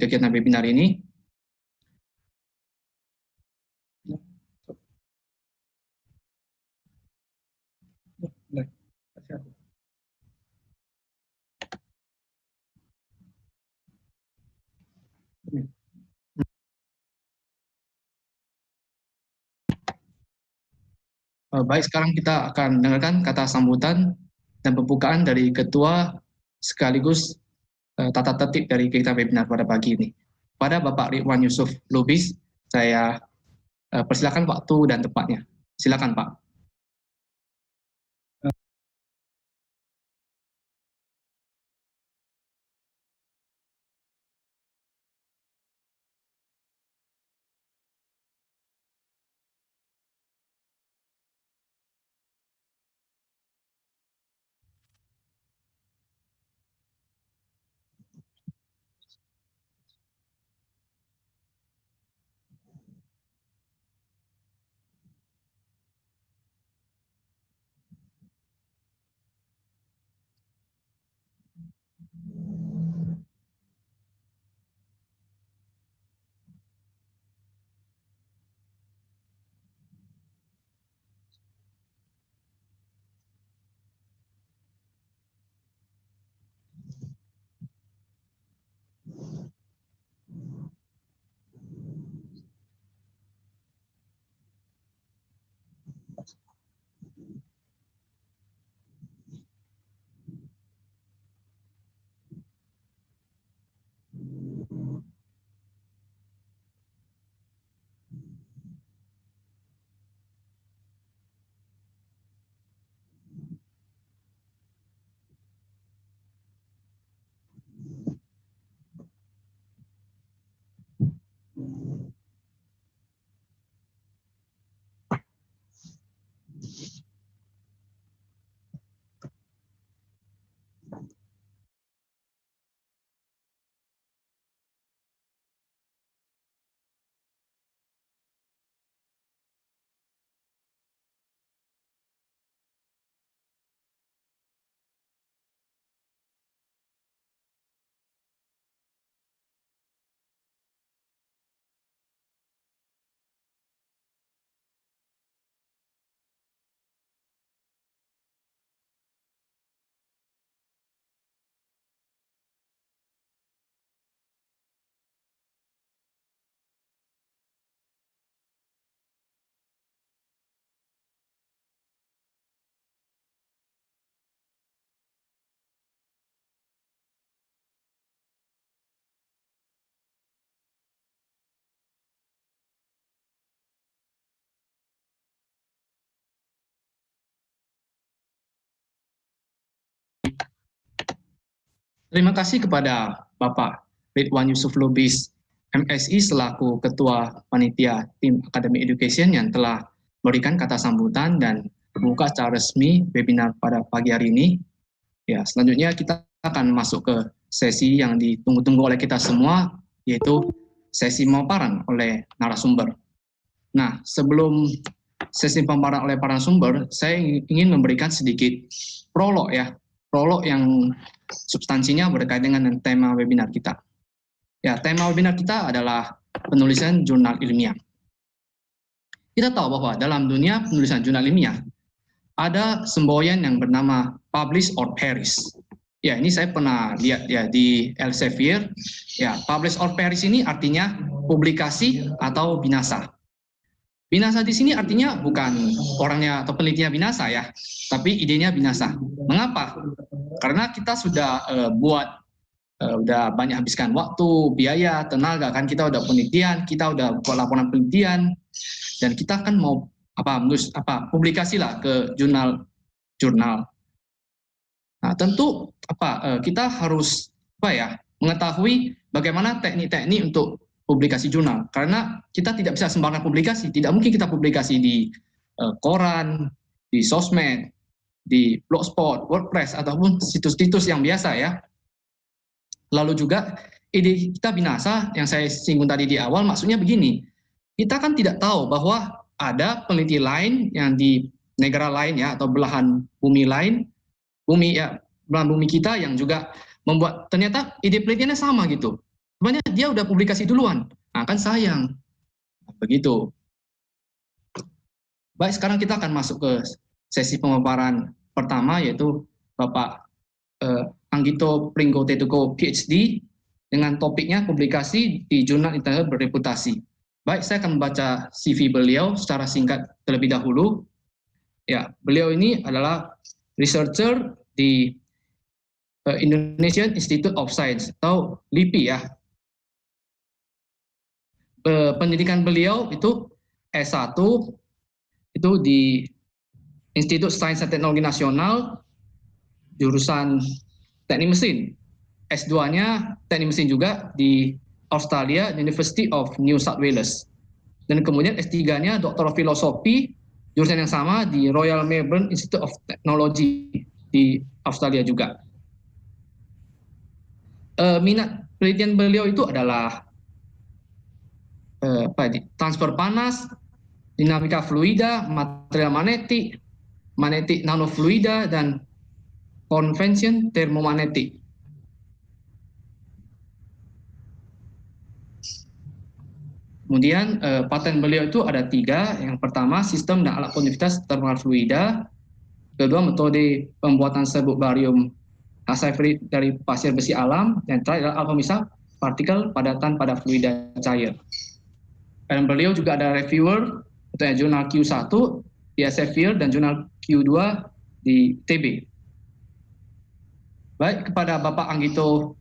kegiatan webinar ini. Baik, sekarang kita akan mendengarkan kata sambutan dan pembukaan dari Ketua sekaligus tata tertib dari kegiatan webinar pada pagi ini. Pada Bapak Ridwan Yusuf Lubis, saya persilakan waktu dan tempatnya. Silakan, Pak. Terima kasih kepada Bapak Ridwan Yusuf Lubis, MSI selaku Ketua Panitia Tim Academic Education yang telah memberikan kata sambutan dan membuka secara resmi webinar pada pagi hari ini. Ya, selanjutnya kita akan masuk ke sesi yang ditunggu-tunggu oleh kita semua, yaitu sesi pemaparan oleh narasumber. Nah, sebelum sesi pemaparan oleh para sumber, saya ingin memberikan sedikit prolog yang substansinya berkaitan dengan tema webinar kita. Ya, tema webinar kita adalah penulisan jurnal ilmiah. Kita tahu bahwa dalam dunia penulisan jurnal ilmiah ada semboyan yang bernama publish or perish. Ya, ini saya pernah lihat ya di Elsevier. Ya, publish or perish ini artinya publikasi atau binasa. Binasa di sini artinya bukan orangnya atau penelitinya binasa ya, tapi idenya binasa. Mengapa? Karena kita sudah udah banyak habiskan waktu, biaya, tenaga, kan kita udah penelitian, kita udah buat laporan penelitian, dan kita kan mau publikasi lah ke jurnal. Nah, tentu kita harus mengetahui bagaimana teknik-teknik untuk publikasi jurnal, karena kita tidak bisa sembarangan publikasi. Tidak mungkin kita publikasi di koran, di sosmed, di blogspot, WordPress, ataupun situs-situs yang biasa ya. Lalu juga ide kita binasa yang saya singgung tadi di awal, maksudnya begini, kita kan tidak tahu bahwa ada peneliti lain yang di negara lain ya, atau belahan bumi lain, belahan bumi kita yang juga membuat ternyata ide penelitiannya sama gitu. Sebenarnya dia udah publikasi duluan, nah kan sayang. Begitu. Baik, sekarang kita akan masuk ke sesi pemaparan pertama, yaitu Bapak Anggito Pringgotetuko PhD dengan topiknya publikasi di jurnal internasional berreputasi. Baik, saya akan membaca CV beliau secara singkat terlebih dahulu. Ya, beliau ini adalah researcher di Indonesian Institute of Science atau LIPI ya. Pendidikan beliau itu S1 itu di Institut Sains dan Teknologi Nasional jurusan Teknik Mesin. S2-nya Teknik Mesin juga di Australia University of New South Wales. Dan kemudian S3-nya Doktor Filosofi jurusan yang sama di Royal Melbourne Institute of Technology di Australia juga. Minat penelitian beliau itu adalah transfer panas, dinamika fluida, material magnetik, magnetik nanofluida, dan convection termomagnetik. Kemudian paten beliau itu ada 3. Yang pertama, sistem dan alat konduktivitas termal fluida. Kedua, metode pembuatan serbuk barium hasil dari pasir besi alam. Dan terakhir adalah alfa partikel padatan pada fluida cair. Dan beliau juga ada reviewer untuk jurnal Q1 di Elsevier dan jurnal Q2 di TB. Baik, kepada Bapak Anggito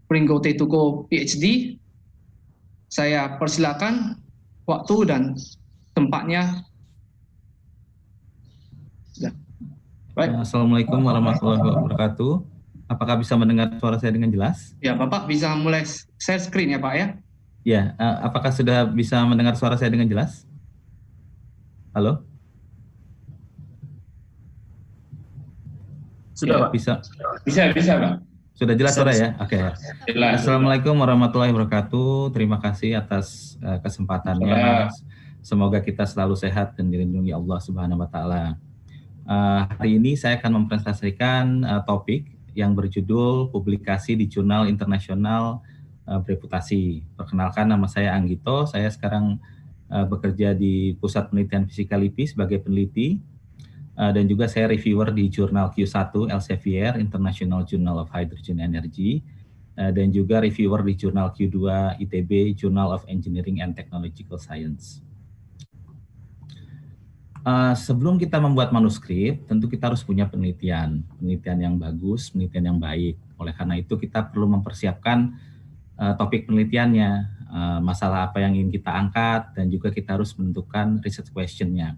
Pringgotetuko PhD, saya persilakan waktu dan tempatnya. Baik. Assalamualaikum warahmatullahi wabarakatuh. Apakah bisa mendengar suara saya dengan jelas? Ya, Bapak bisa mulai share screen ya, Pak ya? Ya, apakah sudah bisa mendengar suara saya dengan jelas? Halo? Sudah, ya, Pak. Bisa, Pak. Sudah jelas suara ya? Oke. Assalamualaikum warahmatullahi wabarakatuh. Terima kasih atas kesempatannya. Semoga kita selalu sehat dan dilindungi Allah Subhanahu wa taala. Hari ini saya akan mempresentasikan topik yang berjudul publikasi di jurnal internasional bereputasi. Perkenalkan, nama saya Anggito. Saya sekarang bekerja di Pusat Penelitian Fisika LIPI sebagai peneliti. Dan juga saya reviewer di jurnal Q1 Elsevier International Journal of Hydrogen Energy, dan juga reviewer di jurnal Q2 ITB Journal of Engineering and Technological Science. Sebelum kita membuat manuskrip, tentu kita harus punya penelitian yang bagus, penelitian yang baik. Oleh karena itu kita perlu mempersiapkan topik penelitiannya, masalah apa yang ingin kita angkat, dan juga kita harus menentukan research question-nya.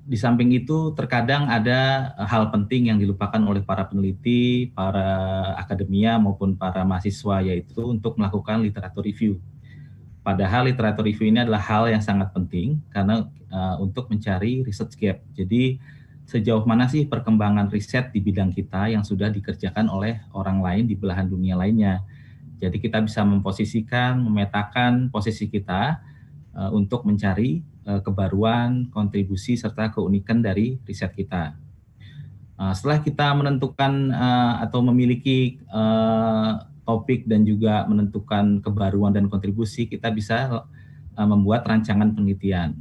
Di samping itu terkadang ada hal penting yang dilupakan oleh para peneliti, para akademia maupun para mahasiswa, yaitu untuk melakukan literatur review. Padahal literatur review ini adalah hal yang sangat penting karena untuk mencari research gap. Jadi sejauh mana sih perkembangan riset di bidang kita yang sudah dikerjakan oleh orang lain di belahan dunia lainnya. Jadi kita bisa memposisikan, memetakan posisi kita untuk mencari kebaruan, kontribusi, serta keunikan dari riset kita. Setelah kita menentukan atau memiliki topik dan juga menentukan kebaruan dan kontribusi, kita bisa membuat rancangan penelitian,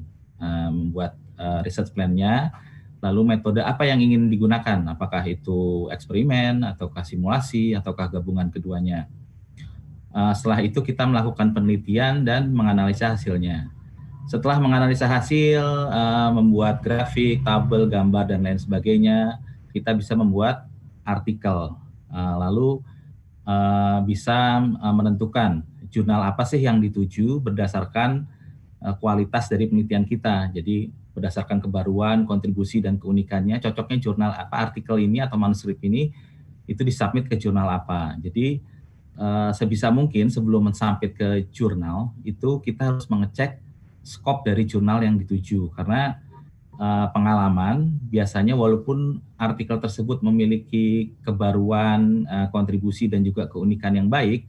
membuat research plan-nya, lalu metode apa yang ingin digunakan, apakah itu eksperimen, ataukah simulasi, ataukah gabungan keduanya. Setelah itu kita melakukan penelitian dan menganalisa hasilnya. Setelah menganalisa hasil, membuat grafik, tabel, gambar, dan lain sebagainya, kita bisa membuat artikel. Lalu bisa menentukan jurnal apa sih yang dituju berdasarkan kualitas dari penelitian kita. Jadi berdasarkan kebaruan, kontribusi, dan keunikannya, cocoknya jurnal apa, artikel ini atau manuskrip ini, itu disubmit ke jurnal apa. Jadi sebisa mungkin sebelum mensubmit ke jurnal, itu kita harus mengecek skop dari jurnal yang dituju, karena pengalaman biasanya walaupun artikel tersebut memiliki kebaruan, kontribusi, dan juga keunikan yang baik,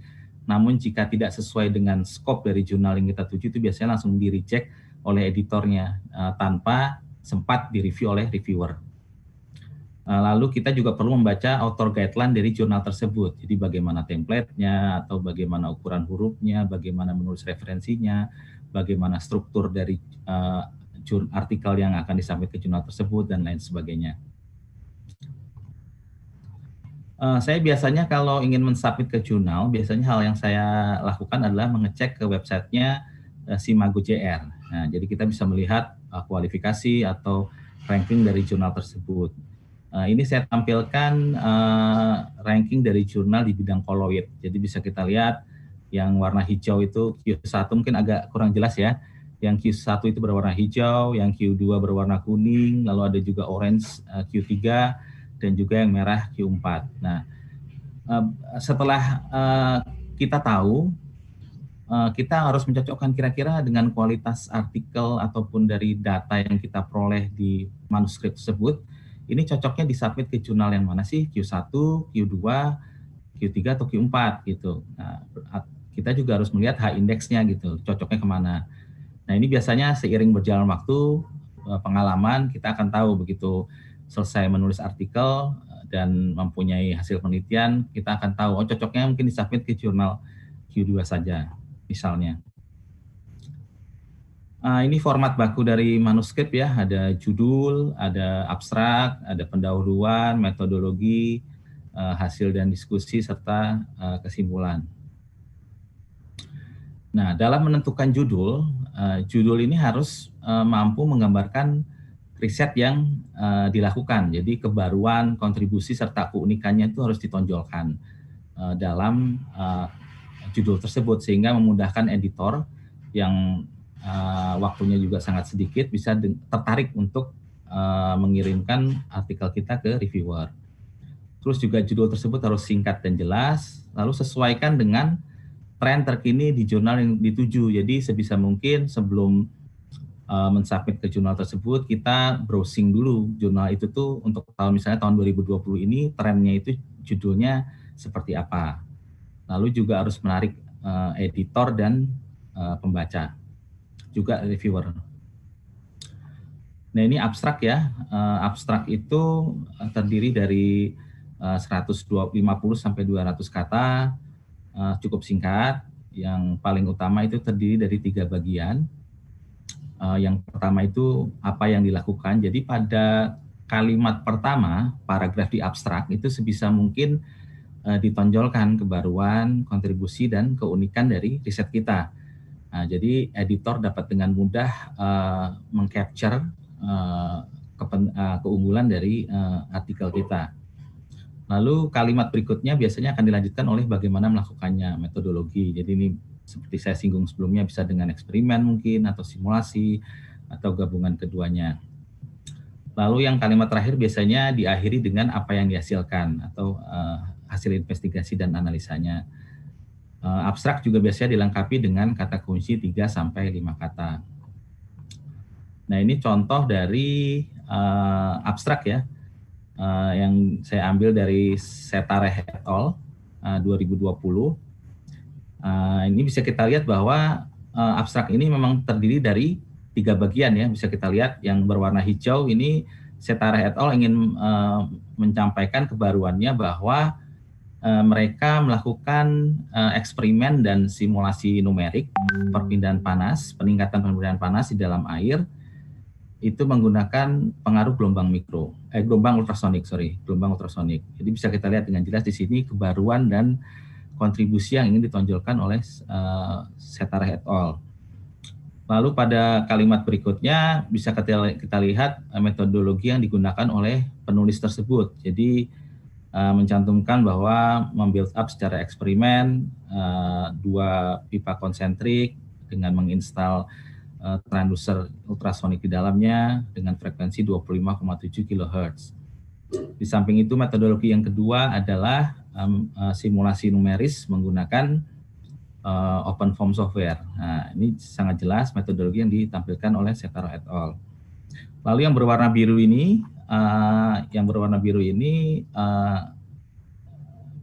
namun jika tidak sesuai dengan skop dari jurnal yang kita tuju, itu biasanya langsung di-reject oleh editornya tanpa sempat direview oleh reviewer. Lalu kita juga perlu membaca author guideline dari jurnal tersebut. Jadi bagaimana template-nya, atau bagaimana ukuran hurufnya, bagaimana menulis referensinya, bagaimana struktur dari artikel yang akan disubmit ke jurnal tersebut, dan lain sebagainya. Saya biasanya kalau ingin mensubmit ke jurnal, biasanya hal yang saya lakukan adalah mengecek ke websitenya Simago JR. Nah, jadi kita bisa melihat kualifikasi atau ranking dari jurnal tersebut. Ini saya tampilkan ranking dari jurnal di bidang koloid. Jadi bisa kita lihat yang warna hijau itu Q1 mungkin agak kurang jelas ya. Yang Q1 itu berwarna hijau, yang Q2 berwarna kuning, lalu ada juga orange Q3, dan juga yang merah Q4. Nah, setelah kita tahu, kita harus mencocokkan kira-kira dengan kualitas artikel ataupun dari data yang kita peroleh di manuskrip tersebut, ini cocoknya disubmit ke jurnal yang mana sih? Q1, Q2, Q3, atau Q4 gitu. Nah, kita juga harus melihat H-indeksnya gitu, cocoknya kemana. Nah, ini biasanya seiring berjalan waktu, pengalaman, kita akan tahu begitu selesai menulis artikel dan mempunyai hasil penelitian, kita akan tahu, oh cocoknya mungkin disubmit ke jurnal Q2 saja, misalnya. Ini format baku dari manuskrip ya, ada judul, ada abstrak, ada pendahuluan, metodologi, hasil dan diskusi, serta kesimpulan. Nah, dalam menentukan judul, judul ini harus mampu menggambarkan riset yang dilakukan. Jadi kebaruan, kontribusi, serta keunikannya itu harus ditonjolkan dalam judul tersebut, sehingga memudahkan editor yang waktunya juga sangat sedikit bisa tertarik untuk mengirimkan artikel kita ke reviewer. Terus juga judul tersebut harus singkat dan jelas, lalu sesuaikan dengan tren terkini di jurnal yang dituju. Jadi sebisa mungkin sebelum mensubmit ke jurnal tersebut, kita browsing dulu jurnal itu tuh untuk misalnya tahun 2020 ini trennya itu judulnya seperti apa. Lalu juga harus menarik editor dan pembaca, juga reviewer. Nah, ini abstrak ya. Abstrak itu terdiri dari 150 sampai 200 kata, cukup singkat. Yang paling utama itu terdiri dari 3 bagian. Yang pertama itu apa yang dilakukan. Jadi pada kalimat pertama, paragraf di abstrak itu sebisa mungkin ditonjolkan kebaruan, kontribusi, dan keunikan dari riset kita. Nah, jadi editor dapat dengan mudah mengcapture keunggulan dari artikel kita. Lalu kalimat berikutnya biasanya akan dilanjutkan oleh bagaimana melakukannya, metodologi. Jadi ini seperti saya singgung sebelumnya, bisa dengan eksperimen mungkin, atau simulasi, atau gabungan keduanya. Lalu yang kalimat terakhir biasanya diakhiri dengan apa yang dihasilkan, atau hasil investigasi dan analisanya. Abstrak juga biasanya dilengkapi dengan kata kunci 3-5 kata. Nah, ini contoh dari abstrak ya, yang saya ambil dari Setareh et al. 2020. Ini bisa kita lihat bahwa abstrak ini memang terdiri dari 3 bagian ya. Bisa kita lihat yang berwarna hijau ini Setareh et al. Ingin menyampaikan kebaruannya bahwa mereka melakukan eksperimen dan simulasi numerik perpindahan panas, peningkatan perpindahan panas di dalam air itu menggunakan pengaruh gelombang ultrasonik. Jadi bisa kita lihat dengan jelas di sini kebaruan dan kontribusi yang ingin ditonjolkan oleh Setareh et al. Lalu pada kalimat berikutnya bisa kita lihat metodologi yang digunakan oleh penulis tersebut. Jadi mencantumkan bahwa membuild up secara eksperimen 2 pipa konsentrik dengan menginstal transducer ultrasonik di dalamnya dengan frekuensi 25,7 kHz. Di samping itu metodologi yang kedua adalah simulasi numeris menggunakan open form software. Nah, ini sangat jelas metodologi yang ditampilkan oleh Setareh et al. Lalu yang berwarna biru ini,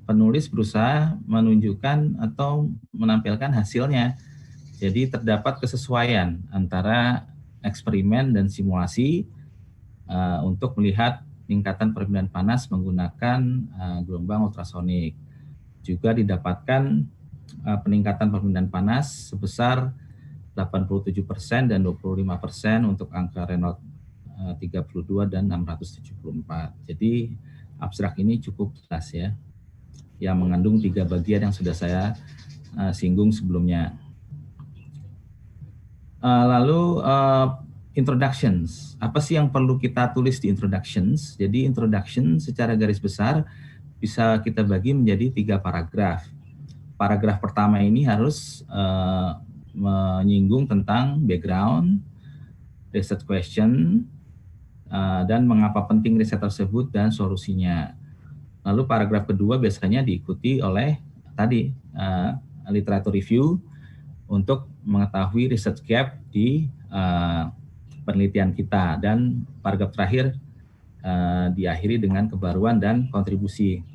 penulis berusaha menunjukkan atau menampilkan hasilnya. Jadi terdapat kesesuaian antara eksperimen dan simulasi untuk melihat peningkatan perpindahan panas menggunakan gelombang ultrasonik. Juga didapatkan peningkatan perpindahan panas sebesar 87% dan 25% untuk angka Reynolds 32 dan 674. Jadi abstrak ini cukup jelas ya, yang mengandung 3 bagian yang sudah saya singgung sebelumnya. Lalu introductions, apa sih yang perlu kita tulis di introductions? Jadi introduction secara garis besar bisa kita bagi menjadi 3 paragraf. Paragraf pertama ini harus menyinggung tentang background, research question, dan mengapa penting riset tersebut dan solusinya. Lalu paragraf kedua biasanya diikuti oleh tadi literatur review untuk mengetahui research gap di penelitian kita, dan paragraf terakhir diakhiri dengan kebaruan dan kontribusi.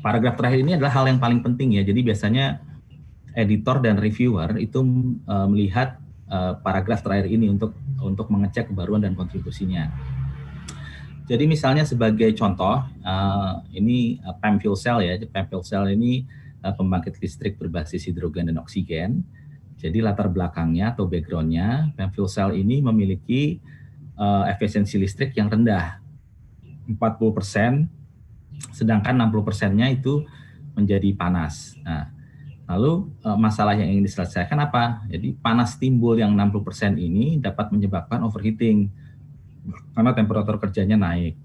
Paragraf terakhir ini adalah hal yang paling penting ya, jadi biasanya editor dan reviewer itu melihat paragraf terakhir ini untuk mengecek kebaruan dan kontribusinya. Jadi misalnya sebagai contoh, ini PEM fuel cell ya, PEM fuel cell ini pembangkit listrik berbasis hidrogen dan oksigen. Jadi latar belakangnya atau background-nya, PEM fuel cell ini memiliki efisiensi listrik yang rendah, 40%, sedangkan 60%-nya itu menjadi panas. Nah, lalu masalah yang ingin diselesaikan apa? Jadi panas timbul yang 60% ini dapat menyebabkan overheating karena temperatur kerjanya naik.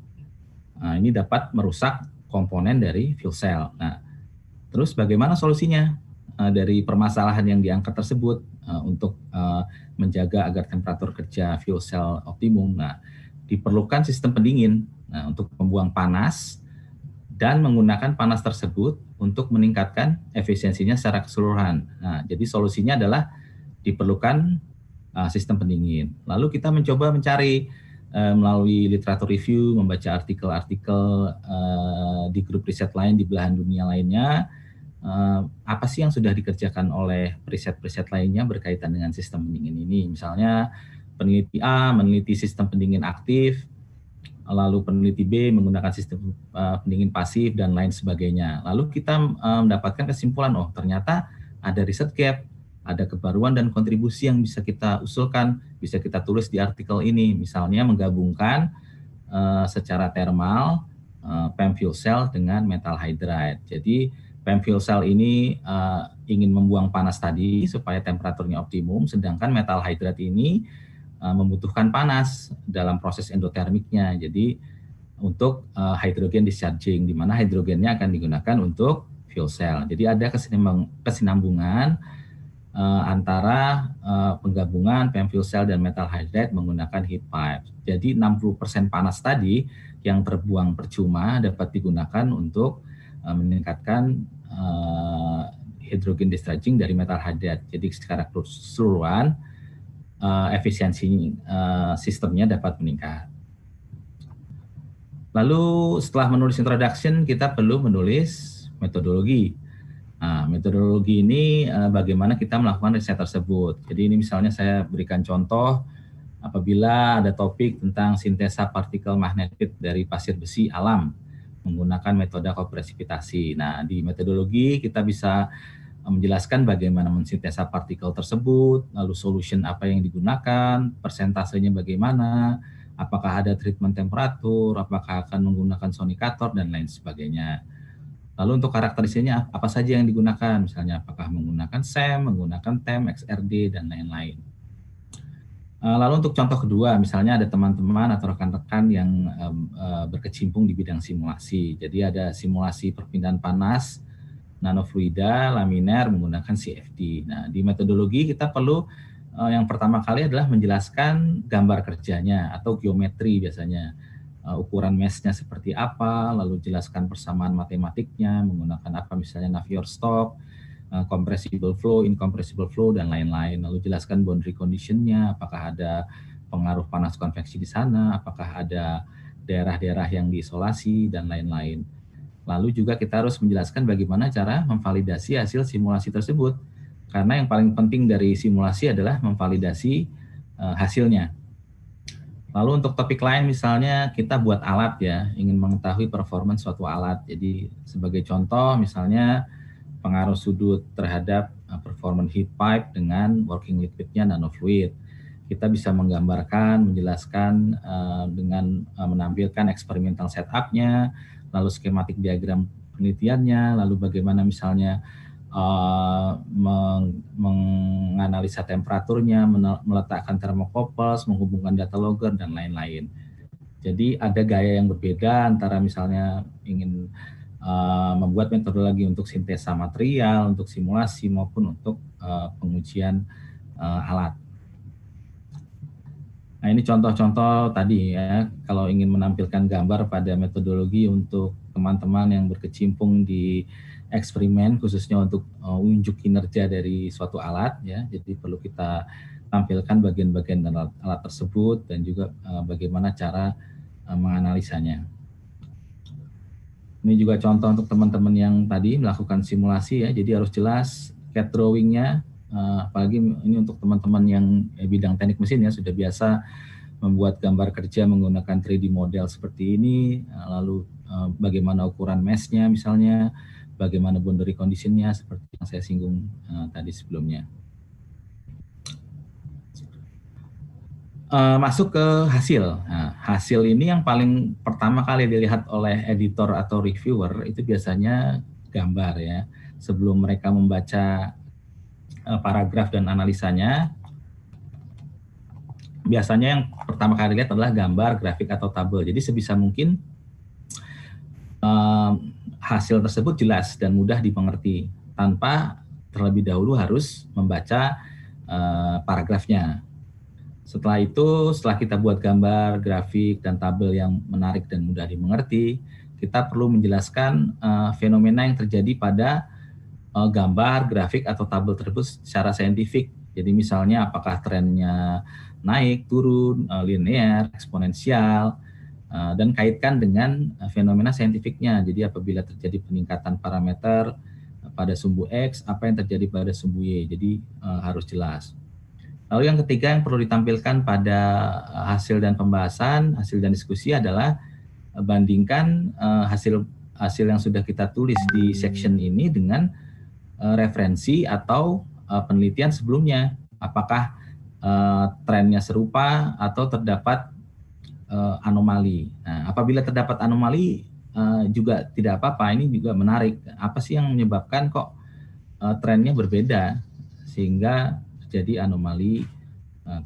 Nah, ini dapat merusak komponen dari fuel cell. Nah, terus bagaimana solusinya dari permasalahan yang diangkat tersebut untuk menjaga agar temperatur kerja fuel cell optimum? Nah, diperlukan sistem pendingin untuk membuang panas dan menggunakan panas tersebut untuk meningkatkan efisiensinya secara keseluruhan. Nah, jadi solusinya adalah diperlukan sistem pendingin. Lalu kita mencoba mencari melalui literatur review, membaca artikel-artikel di grup riset lain di belahan dunia lainnya, apa sih yang sudah dikerjakan oleh riset-riset lainnya berkaitan dengan sistem pendingin ini. Misalnya peneliti A meneliti sistem pendingin aktif, lalu peneliti B menggunakan sistem pendingin pasif, dan lain sebagainya. Lalu kita mendapatkan kesimpulan, oh ternyata ada riset gap, ada kebaruan dan kontribusi yang bisa kita usulkan, bisa kita tulis di artikel ini. Misalnya menggabungkan secara thermal PEM fuel cell dengan metal hydride. Jadi PEM fuel cell ini ingin membuang panas tadi supaya temperaturnya optimum, sedangkan metal hydride ini membutuhkan panas dalam proses endotermiknya. Jadi untuk hydrogen discharging, di mana hidrogennya akan digunakan untuk fuel cell. Jadi ada kesinambungan antara penggabungan PEM fuel cell dan metal hydride menggunakan heat pipe. Jadi 60% panas tadi yang terbuang percuma dapat digunakan untuk meningkatkan hydrogen discharging dari metal hydride. Jadi secara keseluruhan efisiensi sistemnya dapat meningkat. Lalu setelah menulis introduction, kita perlu menulis metodologi. Nah, metodologi ini bagaimana kita melakukan riset tersebut. Jadi ini misalnya saya berikan contoh, apabila ada topik tentang sintesa partikel magnetit dari pasir besi alam menggunakan metode kopresipitasi. Nah, di metodologi kita bisa menjelaskan bagaimana mensintesa partikel tersebut, lalu solution apa yang digunakan, persentasenya bagaimana, apakah ada treatment temperatur, apakah akan menggunakan sonikator, dan lain sebagainya. Lalu untuk karakteristiknya apa saja yang digunakan, misalnya apakah menggunakan SEM, menggunakan TEM, XRD, dan lain-lain. Lalu untuk contoh kedua, misalnya ada teman-teman atau rekan-rekan yang berkecimpung di bidang simulasi. Jadi ada simulasi perpindahan panas, nanofluida, laminer menggunakan CFD. Nah, di metodologi kita perlu yang pertama kali adalah menjelaskan gambar kerjanya atau geometri biasanya. Ukuran mesh-nya seperti apa, lalu jelaskan persamaan matematiknya, menggunakan apa misalnya Navier-Stokes, compressible flow, incompressible flow, dan lain-lain. Lalu jelaskan boundary condition-nya, apakah ada pengaruh panas konveksi di sana, apakah ada daerah-daerah yang diisolasi, dan lain-lain. Lalu juga kita harus menjelaskan bagaimana cara memvalidasi hasil simulasi tersebut. Karena yang paling penting dari simulasi adalah memvalidasi hasilnya. Lalu untuk topik lain misalnya kita buat alat ya, ingin mengetahui performance suatu alat. Jadi sebagai contoh misalnya pengaruh sudut terhadap performance heat pipe dengan working liquidnya nanofluid. Kita bisa menggambarkan, menjelaskan dengan menampilkan experimental setup-nya, lalu skematik diagram penelitiannya, lalu bagaimana misalnya menganalisa temperaturnya, meletakkan thermocouples, menghubungkan data logger, dan lain-lain. Jadi ada gaya yang berbeda antara misalnya ingin membuat metodologi untuk sintesa material, untuk simulasi, maupun untuk pengujian alat. Nah, ini contoh-contoh tadi ya, kalau ingin menampilkan gambar pada metodologi untuk teman-teman yang berkecimpung di eksperimen, khususnya untuk unjuk kinerja dari suatu alat ya. Jadi perlu kita tampilkan bagian-bagian alat tersebut dan juga bagaimana cara menganalisanya. Ini juga contoh untuk teman-teman yang tadi melakukan simulasi ya, jadi harus jelas CAD drawing-nya, apalagi ini untuk teman-teman yang bidang teknik mesin ya, sudah biasa membuat gambar kerja menggunakan 3D model seperti ini, lalu bagaimana ukuran mesh-nya misalnya, bagaimana boundary condition-nya seperti yang saya singgung tadi sebelumnya. Masuk ke hasil. Nah, hasil ini yang paling pertama kali dilihat oleh editor atau reviewer itu biasanya gambar ya. Sebelum mereka membaca paragraf dan analisanya, biasanya yang pertama kali dilihat adalah gambar, grafik, atau tabel. Jadi sebisa mungkin hasil tersebut jelas dan mudah dimengerti tanpa terlebih dahulu harus membaca paragrafnya. Setelah itu, setelah kita buat gambar, grafik, dan tabel yang menarik dan mudah dimengerti, kita perlu menjelaskan fenomena yang terjadi pada gambar, grafik, atau tabel tersebut secara saintifik. Jadi misalnya apakah trennya naik, turun, linear, eksponensial, dan kaitkan dengan fenomena saintifiknya. Jadi apabila terjadi peningkatan parameter pada sumbu X, apa yang terjadi pada sumbu Y. Jadi harus jelas. Lalu yang ketiga yang perlu ditampilkan pada hasil dan pembahasan, hasil dan diskusi adalah bandingkan hasil yang sudah kita tulis di section ini dengan referensi atau penelitian sebelumnya. Apakah trennya serupa atau terdapat anomali. Nah, apabila terdapat anomali juga tidak apa-apa, ini juga menarik. Apa sih yang menyebabkan kok trennya berbeda sehingga terjadi anomali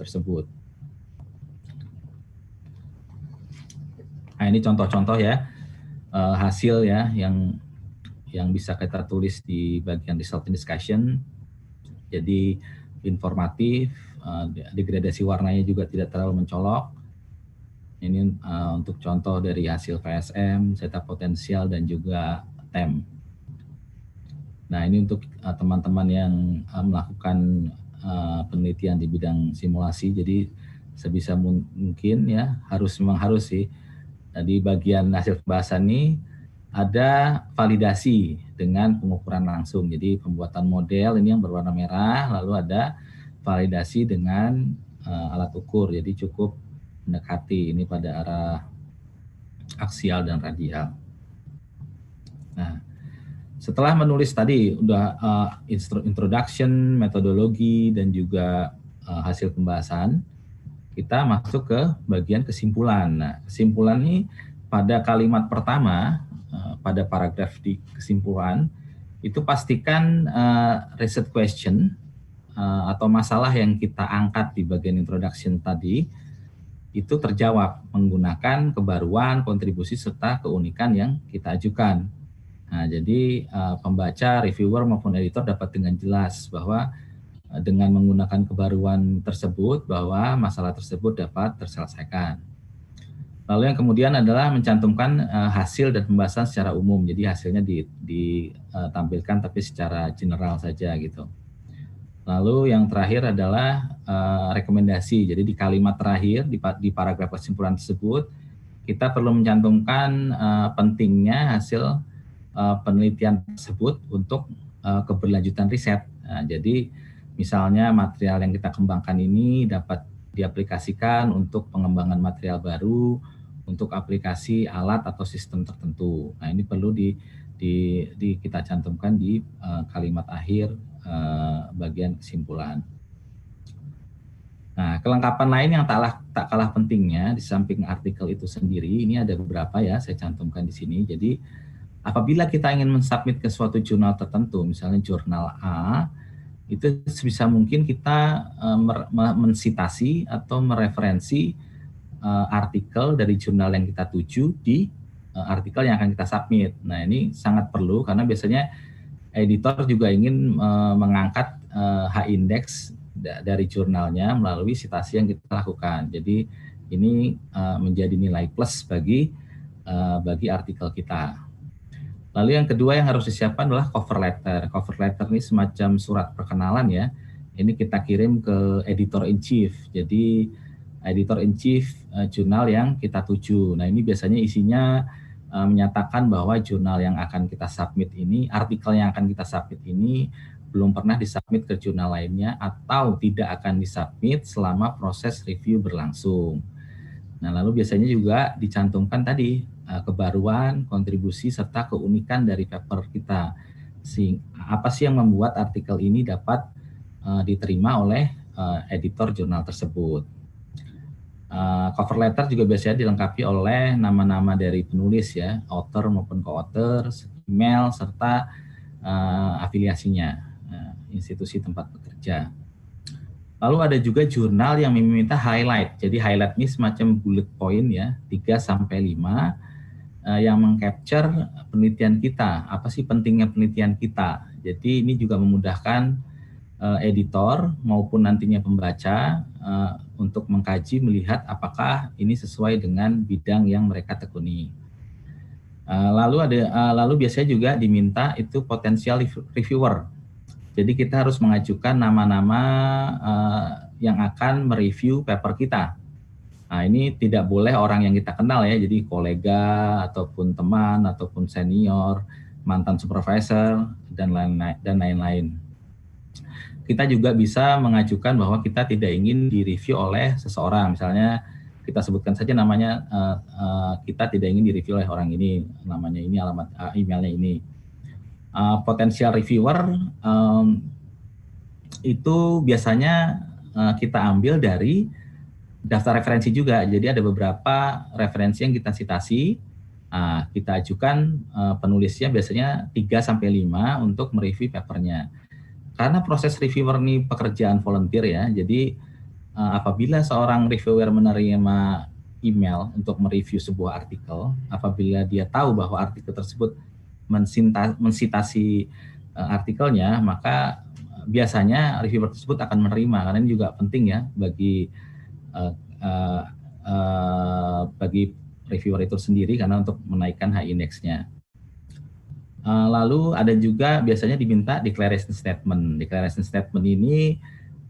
tersebut. Nah, ini contoh-contoh ya hasil ya yang bisa kita tulis di bagian result discussion. Jadi informatif, degradasi warnanya juga tidak terlalu mencolok. Ini untuk contoh dari hasil VSM, setup potensial, dan juga TEM. Nah, ini untuk teman-teman yang melakukan penelitian di bidang simulasi. Jadi sebisa mungkin ya memang harus sih di bagian hasil pembahasan ini ada validasi dengan pengukuran langsung. Jadi pembuatan model ini yang berwarna merah, lalu ada validasi dengan alat ukur. Jadi cukup mendekati ini pada arah aksial dan radial. Nah, setelah menulis tadi udah introduction, metodologi, dan juga hasil pembahasan, kita masuk ke bagian kesimpulan. Nah, kesimpulan ini pada kalimat pertama, pada paragraf di kesimpulan, itu pastikan research question atau masalah yang kita angkat di bagian introduction tadi, itu terjawab menggunakan kebaruan, kontribusi, serta keunikan yang kita ajukan. Nah, jadi pembaca, reviewer maupun editor dapat dengan jelas bahwa dengan menggunakan kebaruan tersebut bahwa masalah tersebut dapat terselesaikan. Lalu yang kemudian adalah mencantumkan hasil dan pembahasan secara umum. Jadi hasilnya ditampilkan tapi secara general saja gitu. Lalu yang terakhir adalah rekomendasi. Jadi di kalimat terakhir di paragraf kesimpulan tersebut kita perlu mencantumkan pentingnya hasil penelitian tersebut untuk keberlanjutan riset. Nah, jadi misalnya material yang kita kembangkan ini dapat diaplikasikan untuk pengembangan material baru, untuk aplikasi alat atau sistem tertentu. Nah, ini perlu kita cantumkan di kalimat akhir bagian kesimpulan. Nah, kelengkapan lain yang tak kalah pentingnya di samping artikel itu sendiri, ini ada beberapa ya, saya cantumkan di sini. Jadi, apabila kita ingin mensubmit ke suatu jurnal tertentu, misalnya jurnal A, itu sebisa mungkin kita mensitasi atau mereferensi artikel dari jurnal yang kita tuju di artikel yang akan kita submit. Nah, ini sangat perlu karena biasanya editor juga ingin mengangkat H-index dari jurnalnya melalui citasi yang kita lakukan. Jadi ini menjadi nilai plus bagi artikel kita. Lalu yang kedua yang harus disiapkan adalah cover letter. Cover letter ini semacam surat perkenalan ya. Ini kita kirim ke editor in chief. Jadi editor in chief jurnal yang kita tuju. Nah, ini biasanya isinya menyatakan bahwa jurnal yang akan kita submit ini, artikel yang akan kita submit ini belum pernah disubmit ke jurnal lainnya atau tidak akan disubmit selama proses review berlangsung. Nah, lalu biasanya juga dicantumkan tadi kebaruan, kontribusi, serta keunikan dari paper kita. Apa sih yang membuat artikel ini dapat diterima oleh editor jurnal tersebut. Cover letter juga biasanya dilengkapi oleh nama-nama dari penulis ya, author maupun co-author, email, serta afiliasinya, institusi tempat bekerja. Lalu ada juga jurnal yang meminta highlight. Jadi highlight ini semacam bullet point ya, 3-5 yang meng-capture penelitian kita. Apa sih pentingnya penelitian kita? Jadi ini juga memudahkan editor maupun nantinya pembaca untuk mengkaji, melihat apakah ini sesuai dengan bidang yang mereka tekuni. Lalu biasanya juga diminta itu potensial reviewer. Jadi kita harus mengajukan nama-nama yang akan mereview paper kita. Nah, ini tidak boleh orang yang kita kenal ya, jadi kolega ataupun teman ataupun senior, mantan supervisor dan lain-lain. Kita juga bisa mengajukan bahwa kita tidak ingin direview oleh seseorang. Misalnya kita sebutkan saja namanya, kita tidak ingin direview oleh orang ini, namanya ini, alamat emailnya ini. Potensial reviewer itu biasanya kita ambil dari daftar referensi juga. Jadi ada beberapa referensi yang kita citasi, kita ajukan penulisnya biasanya 3-5 untuk mereview papernya. Karena proses reviewer ini pekerjaan volunteer ya, jadi apabila seorang reviewer menerima email untuk mereview sebuah artikel, apabila dia tahu bahwa artikel tersebut mensitasi artikelnya, maka biasanya reviewer tersebut akan menerima, karena ini juga penting ya bagi reviewer itu sendiri karena untuk menaikkan H-index-nya. Lalu ada juga biasanya diminta declaration statement. Declaration statement ini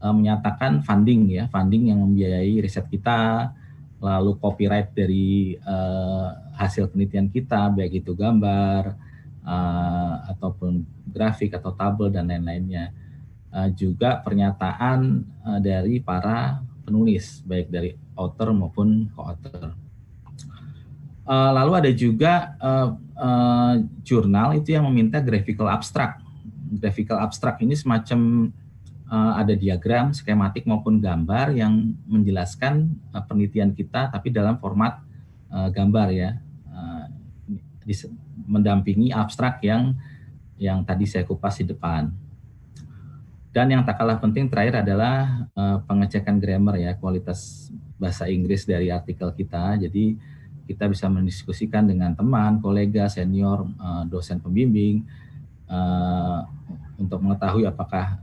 menyatakan funding ya, funding yang membiayai riset kita, lalu copyright dari hasil penelitian kita, baik itu gambar ataupun grafik atau tabel dan lain-lainnya. Juga pernyataan dari para penulis, baik dari author maupun co-author. Lalu ada juga jurnal itu yang meminta graphical abstract. Graphical abstract ini semacam ada diagram, skematik maupun gambar yang menjelaskan penelitian kita, tapi dalam format gambar ya, mendampingi abstrak yang tadi saya kupas di depan. Dan yang tak kalah penting terakhir adalah pengecekan grammar ya, kualitas bahasa Inggris dari artikel kita. Jadi kita bisa mendiskusikan dengan teman, kolega, senior, dosen pembimbing untuk mengetahui apakah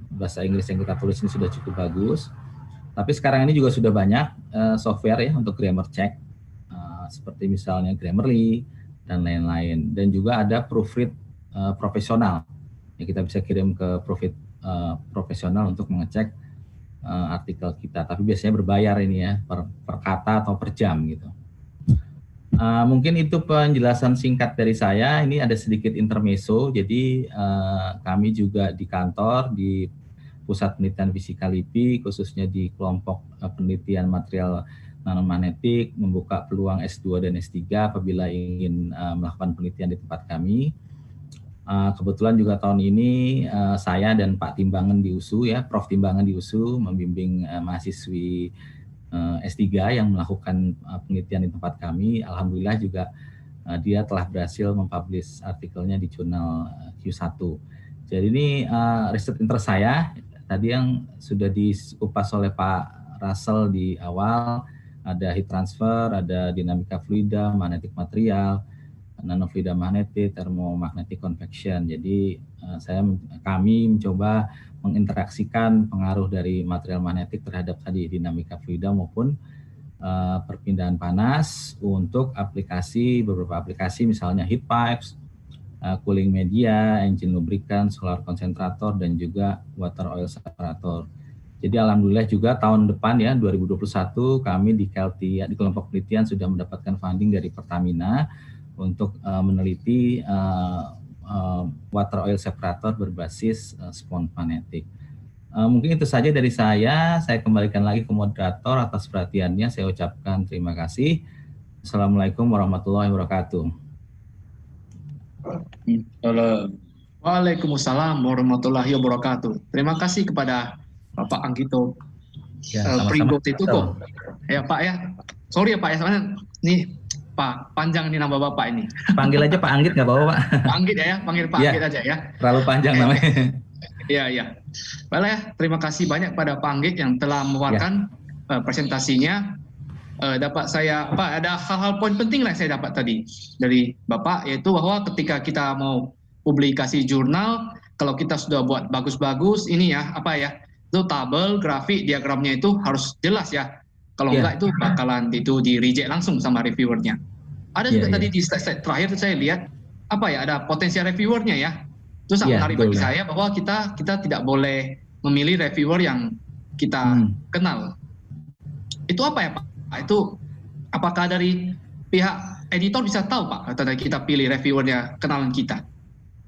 bahasa Inggris yang kita tulis ini sudah cukup bagus. Tapi sekarang ini juga sudah banyak software ya untuk grammar check, seperti misalnya Grammarly dan lain-lain. Dan juga ada proofread profesional. Ya, kita bisa kirim ke proofread profesional untuk mengecek artikel kita. Tapi biasanya berbayar ini ya, per kata atau per jam gitu. Mungkin itu penjelasan singkat dari saya. Ini ada sedikit intermezzo. Jadi kami juga di kantor di Pusat Penelitian Fisika LIPI, khususnya di kelompok penelitian material nanomagnetik, membuka peluang S2 dan S3 apabila ingin melakukan penelitian di tempat kami. Kebetulan juga tahun ini saya dan Pak Timbangan di USU, ya, Prof. Timbangan di USU membimbing mahasiswi S3 yang melakukan penelitian di tempat kami. Alhamdulillah juga dia telah berhasil mempublish artikelnya di jurnal Q1. Jadi ini riset interest saya, tadi yang sudah dikupas oleh Pak Russell di awal, ada heat transfer, ada dinamika fluida, magnetic material, nanofluida magnetik, thermomagnetic convection. Jadi kami mencoba menginteraksikan pengaruh dari material magnetik terhadap tadi dinamika fluida maupun perpindahan panas untuk beberapa aplikasi misalnya heat pipes, cooling media, engine lubricant, solar concentrator, dan juga water oil separator. Jadi alhamdulillah juga tahun depan ya 2021 kami di KLT di kelompok penelitian sudah mendapatkan funding dari Pertamina untuk meneliti water oil separator berbasis spon magnetik. Mungkin itu saja dari saya kembalikan lagi ke moderator atas perhatiannya, saya ucapkan terima kasih. Assalamualaikum warahmatullahi wabarakatuh. Waalaikumsalam warahmatullahi wabarakatuh. Terima kasih kepada Bapak Anggito Primbotituko. Ya Pak ya, sorry ya Pak ya, soalnya nih Pak, panjang ini nama Bapak ini. Panggil aja Pak Anggit, nggak apa-apa Pak. Pak Anggit ya, panggil Pak Anggit aja ya. Terlalu panjang namanya. Iya. Baiklah ya, terima kasih banyak pada Pak Anggit yang telah memaparkan presentasinya. Dapat saya, Pak, ada hal-hal poin penting lah saya dapat tadi dari Bapak, yaitu bahwa ketika kita mau publikasi jurnal, kalau kita sudah buat bagus-bagus, ini ya, itu tabel, grafik, diagramnya itu harus jelas ya. Kalau enggak itu bakalan itu di reject langsung sama reviewernya. Ada juga tadi di slide terakhir itu saya lihat ada potensial reviewernya ya. Itu sangat menarik bagi saya bahwa kita tidak boleh memilih reviewer yang kita kenal. Itu apa ya Pak? Itu apakah dari pihak editor bisa tahu Pak atau kita pilih reviewernya kenalan kita?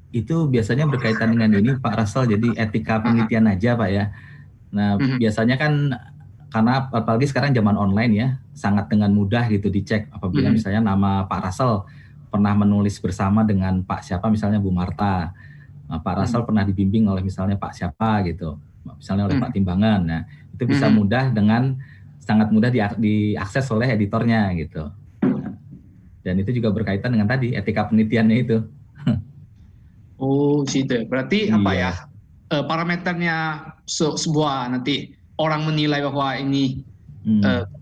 Itu biasanya berkaitan dengan ini Pak Russell, jadi etika penelitian aja Pak ya. Nah biasanya kan karena apalagi sekarang zaman online ya, sangat dengan mudah gitu dicek apabila misalnya nama Pak Russell pernah menulis bersama dengan Pak siapa, misalnya Bu Marta. Pak Russell pernah dibimbing oleh misalnya Pak siapa gitu, misalnya oleh Pak Timbangan. Nah itu bisa sangat mudah diakses oleh editornya gitu. Dan itu juga berkaitan dengan tadi etika penelitiannya itu. Oh situ, berarti parameternya sebuah nanti orang menilai bahwa ini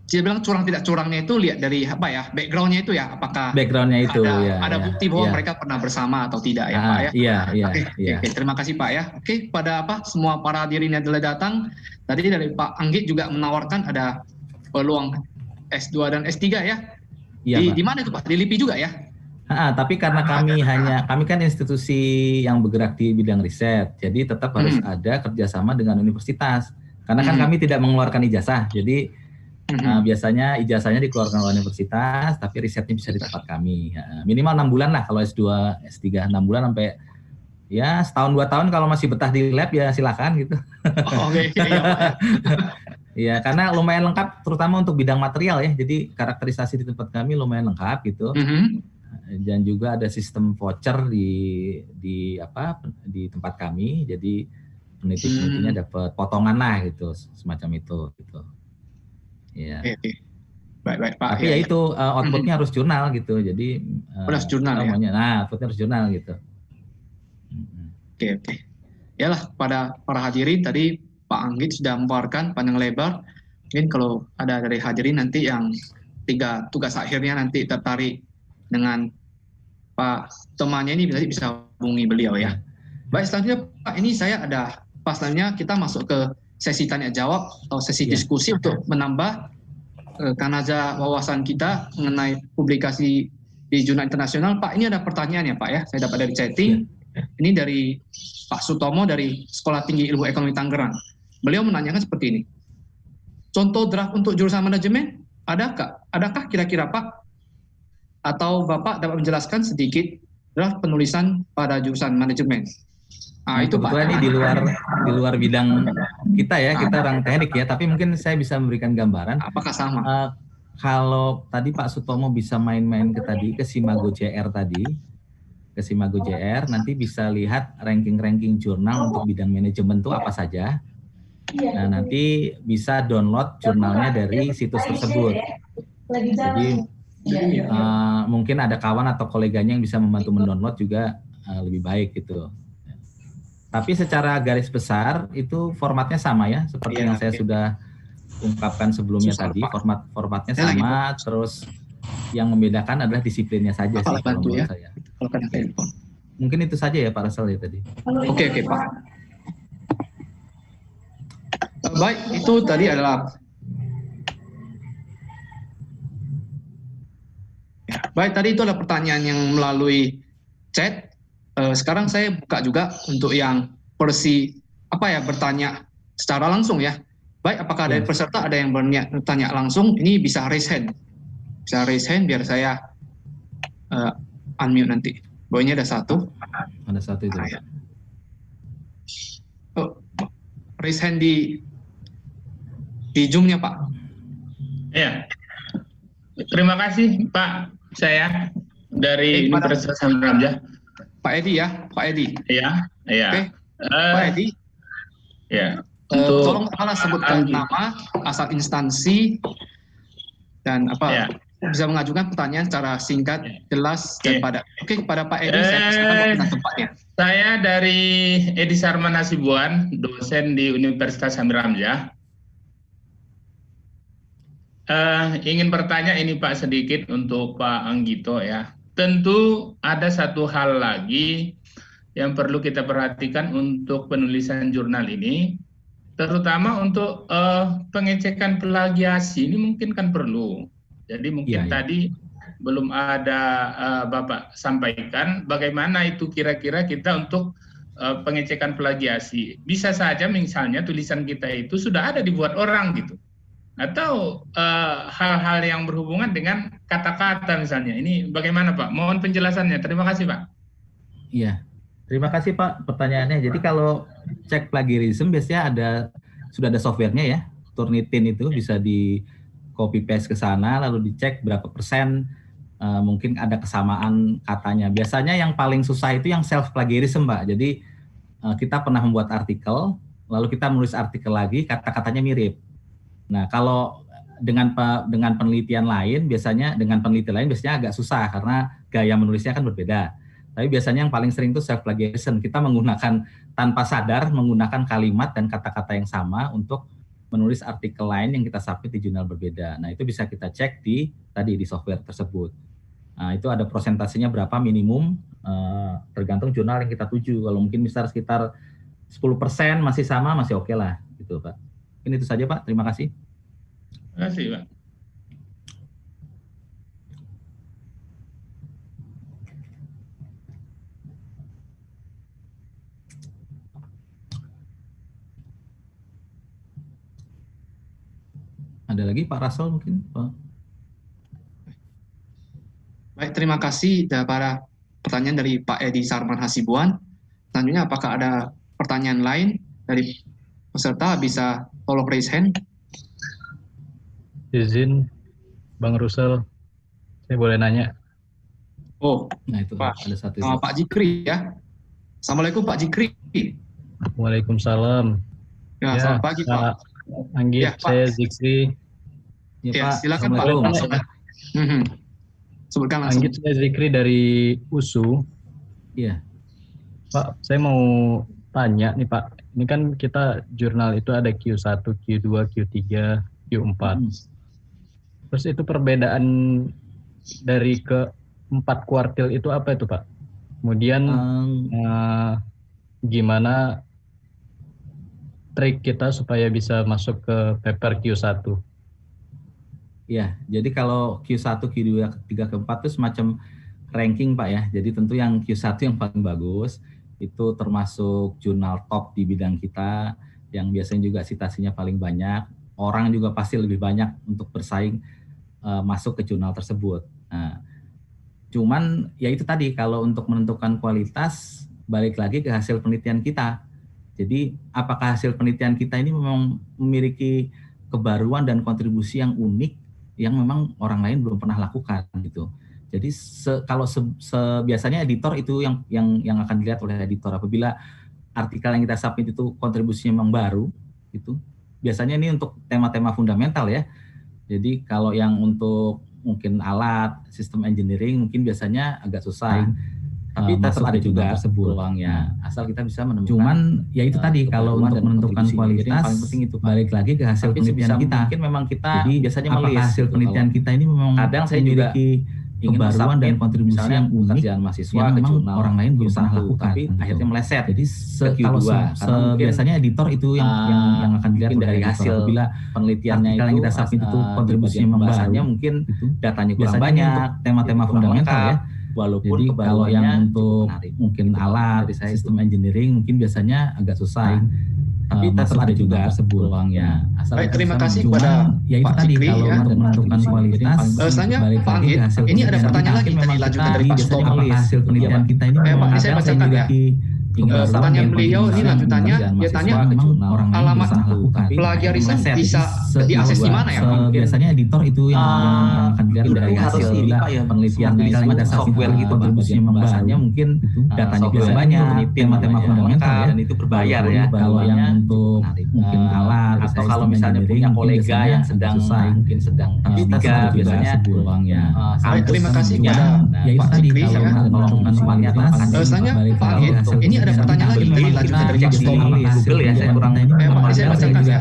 dia bilang curang tidak curangnya itu lihat dari backgroundnya itu ya, apakah backgroundnya itu ada bukti bahwa mereka pernah bersama atau tidak ya Pak ya. Oke, terima kasih Pak ya. Oke, pada semua para hadirin yang telah datang tadi, dari Pak Anggit juga menawarkan ada peluang S2 dan S3 ya. Di mana itu Pak? Di LIPI juga ya? Tapi karena kami kan institusi yang bergerak di bidang riset, jadi tetap harus ada kerjasama dengan universitas. Karena kan kami tidak mengeluarkan ijazah, jadi biasanya ijazahnya dikeluarkan oleh universitas, tapi risetnya bisa di tempat kami. Minimal 6 bulan lah kalau S2, S3, 6 bulan sampai ya setahun 2 tahun kalau masih betah di lab ya silakan gitu. Oke. Ya karena lumayan lengkap, terutama untuk bidang material ya. Jadi karakterisasi di tempat kami lumayan lengkap gitu. Dan juga ada sistem voucher di tempat kami. Jadi peneliti-penelitinya dapat potongan lah gitu, semacam itu gitu. Ya. Baik Pak. Tapi itu outputnya harus jurnal gitu. Jadi harus jurnal ya. Outputnya harus jurnal gitu. Oke. Yalah, pada para hadirin tadi Pak Anggit sudah memaparkan panjang lebar. Mungkin kalau ada dari hadirin nanti yang 3 tugas akhirnya nanti tertarik dengan Pak temannya ini bisa hubungi beliau ya. Baik, selanjutnya Pak, ini saya ada selanjutnya kita masuk ke sesi tanya jawab atau sesi diskusi untuk menambah kanaza wawasan kita mengenai publikasi di jurnal internasional. Pak, ini ada pertanyaan ya Pak ya, saya dapat dari chatting. Ini dari Pak Sutomo dari Sekolah Tinggi Ilmu Ekonomi Tangerang. Beliau menanyakan seperti ini. Contoh draft untuk jurusan manajemen adakah kira-kira Pak? Atau Bapak dapat menjelaskan sedikit draft penulisan pada jurusan manajemen? Itu Pak. Kebetulan ini di luar bidang kita ya, kita orang teknik ya, tapi mungkin saya bisa memberikan gambaran. Apakah sama? Kalau tadi Pak Sutomo bisa main-main ke Simago JR tadi, ke Simago JR, nanti bisa lihat ranking-ranking jurnal untuk bidang manajemen itu apa saja. Nah, nanti bisa download jurnalnya dari situs tersebut. Jadi mungkin ada kawan atau koleganya yang bisa membantu mendownload juga lebih baik gitu. Tapi secara garis besar itu formatnya sama ya, seperti yang saya sudah ungkapkan sebelumnya tadi. Formatnya sama, terus yang membedakan adalah disiplinnya saja sih kalau menurut saya. Mungkin itu saja ya Pak Russell ya tadi. Oke Pak. Baik, itu tadi adalah baik, tadi itu adalah pertanyaan yang melalui chat. Sekarang saya buka juga untuk yang versi bertanya secara langsung ya. Baik, apakah dari peserta ada yang bertanya langsung? Ini bisa raise hand. Bisa raise hand biar saya unmute nanti. Bahwa ini ada satu. Ada satu itu. Raise hand di Zoom-nya Pak. Ya. Terima kasih Pak. Saya dari Universitas Hamzah. Pak Edi ya, Pak Edi. Iya, iya. Oke. Pak Edi. Ya. Tolong sebutkan nama, asal instansi, dan bisa mengajukan pertanyaan secara singkat, jelas, dan padat. Oke, kepada Pak Edi, saya persilakan tempatnya. Saya dari Edi Sarman Hasibuan, dosen di Universitas Hamzah. Ingin bertanya ini Pak sedikit untuk Pak Anggito ya. Tentu ada satu hal lagi yang perlu kita perhatikan untuk penulisan jurnal ini, terutama untuk pengecekan plagiasi ini mungkin kan perlu. Jadi mungkin tadi belum ada Bapak sampaikan bagaimana itu kira-kira kita untuk pengecekan plagiasi. Bisa saja misalnya tulisan kita itu sudah ada dibuat orang gitu. Atau hal-hal yang berhubungan dengan kata-kata misalnya. Ini bagaimana Pak? Mohon penjelasannya. Terima kasih Pak. Iya, terima kasih Pak pertanyaannya. Jadi kalau cek plagiarism biasanya sudah ada softwarenya ya. Turnitin itu bisa di copy paste ke sana lalu dicek berapa persen mungkin ada kesamaan katanya. Biasanya yang paling susah itu yang self plagiarism Pak. Jadi kita pernah membuat artikel lalu kita menulis artikel lagi kata-katanya mirip. Nah, kalau dengan penelitian lain biasanya agak susah karena gaya menulisnya kan berbeda. Tapi biasanya yang paling sering itu self plagiarism. Kita menggunakan tanpa sadar menggunakan kalimat dan kata-kata yang sama untuk menulis artikel lain yang kita submit di jurnal berbeda. Nah, itu bisa kita cek di software tersebut. Nah, itu ada persentasenya berapa minimum tergantung jurnal yang kita tuju. Kalau mungkin misal sekitar 10% masih sama, masih oke lah gitu, Pak. Mungkin itu saja Pak, terima kasih. Terima kasih Pak. Ada lagi Pak Russell mungkin Pak? Baik, terima kasih para pertanyaan dari Pak Edi Sarman Hasibuan. Selanjutnya apakah ada pertanyaan lain dari peserta? Bisa tolong raise hand. Izin, Bang Russell, saya boleh nanya? Oh, nah itu Pak, ada satu. Pak Jikri ya. Assalamualaikum Pak Jikri. Waalaikumsalam. Ya, selamat pagi Pak. Anggit, ya, saya Zikri. Ya, Pak. Silakan Pak. Sebutkan langsung. Anggit, saya Zikri dari USU. Iya. Pak, saya mau tanya nih Pak. Ini kan kita jurnal itu ada Q1, Q2, Q3, Q4. Terus itu perbedaan dari ke-4 kuartil itu apa itu Pak? Kemudian gimana trik kita supaya bisa masuk ke paper Q1? Ya, jadi kalau Q1, Q2, Q3, Q4 itu semacam ranking Pak ya. Jadi tentu yang Q1 yang paling bagus, itu termasuk jurnal top di bidang kita, yang biasanya juga citasinya paling banyak. Orang juga pasti lebih banyak untuk bersaing masuk ke jurnal tersebut. Nah, cuman ya itu tadi, kalau untuk menentukan kualitas, balik lagi ke hasil penelitian kita. Jadi apakah hasil penelitian kita ini memang memiliki kebaruan dan kontribusi yang unik yang memang orang lain belum pernah lakukan gitu. Jadi biasanya editor itu yang akan dilihat oleh editor. Apabila artikel yang kita submit itu kontribusinya memang baru gitu. Biasanya ini untuk tema-tema fundamental ya. Jadi kalau yang untuk mungkin alat, sistem engineering mungkin biasanya agak susah. Tapi tetap ada juga peluangnya, asal kita bisa menemukan. Cuman ya itu tadi, kalau untuk menentukan kualitas, yang paling penting itu balik lagi ke hasil penelitian kita. Mungkin memang kita jadi biasanya melihat hasil penelitian kita ini memang kadang saya juga kebaruan dan kontribusi yang unik yang memang orang lain belum pernah lakukan, tapi akhirnya meleset. Jadi kalau biasanya editor itu yang akan dilihat dari hasil bila penelitiannya itu kita submit itu kontribusinya memang baru, mungkin datanya kurang banyak, tema-tema fundamental ya. Walaupun jadi kalau yang untuk mungkin alat, sistem engineering mungkin biasanya agak susah. Tapi tetap ada juga peluangnya. Baik, terima kasih kepada ya itu Pak tadi Cikri kalau ya. untuk menentukan kualitas. Selanjutnya Pak Anggit, ini ada pertanyaan lagi tadi dilanjutkan dari Pak Sutomo. Hasil penelitian kita ini Pak, ini saya bacakan ya. Pertanyaan beliau ini lanjutannya, dia tanya alamat plagiarisme bisa diakses di mana ya Pak? Biasanya editor itu yang akan dilihat dari hasil penelitian misalnya ada software gitu kontribusinya membahasnya mungkin datanya kurang banyak, tema-tema fundamental dan itu berbayar ya. Kalau yang untuk mungkin alat atau kalau misalnya punya kolega yang sedang mungkin sedang tiga biasanya peluangnya. Terima kasih kepada Pak Cikri ya. Selanjutnya Pak Anggit, ini ada pertanyaan lagi tadi lanjutan dari Pak Sutomo. Ya saya kurang Pak, saya bacakan ya.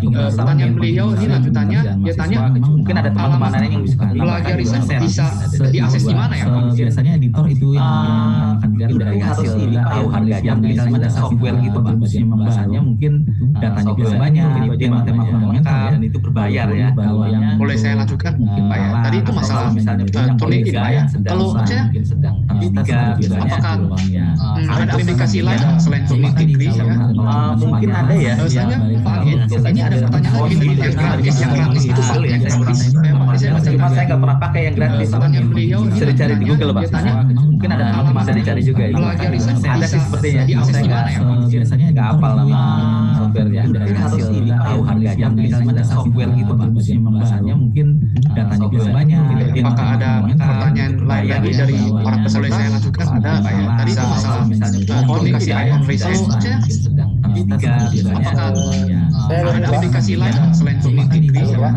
Pertanyaan beliau ini lanjutannya, dia tanya mungkin ada teman-teman yang bisa plagiarisme bisa diakses di mana ya Pak? Biasanya editor itu yang akan dilihat dari hasil penelitian misalnya ada software gitu kontribusinya membahasnya mungkin datanya kurang banyak, tema-tema fundamental dan itu berbayar ya. Kalau yang boleh saya lanjutkan mungkin Pak ya. Tadi itu masalah misalnya tulis Pak ya. Kalau saya mungkin sedang tiga biasanya peluangnya. Ada aplikasi lain selain Tunik Cikri ya? Mungkin ada ya. Biasanya Pak Anggit, ini ada pertanyaan lagi tadi yang gratis itu Pak ya. Saya nggak pernah pakai yang gratis. Pertanyaan beliau bisa dicari di Google Pak. Mungkin ada bisa dicari juga. Plagiarisme ada sih sepertinya. diakses di mana ya Pak? Biasanya nggak hafal nama softwarenya dari hasil tahu harganya. Misalnya ada software gitu kontribusinya membahasnya mungkin datanya kurang banyak. Apakah ada pertanyaan lain lagi dari para peserta saya lanjutkan? Ada Pak ya. Tadi itu masalah komunikasi icon resource sedang tiga biasanya. Ada aplikasi lain selain Tunik Cikri ya Pak?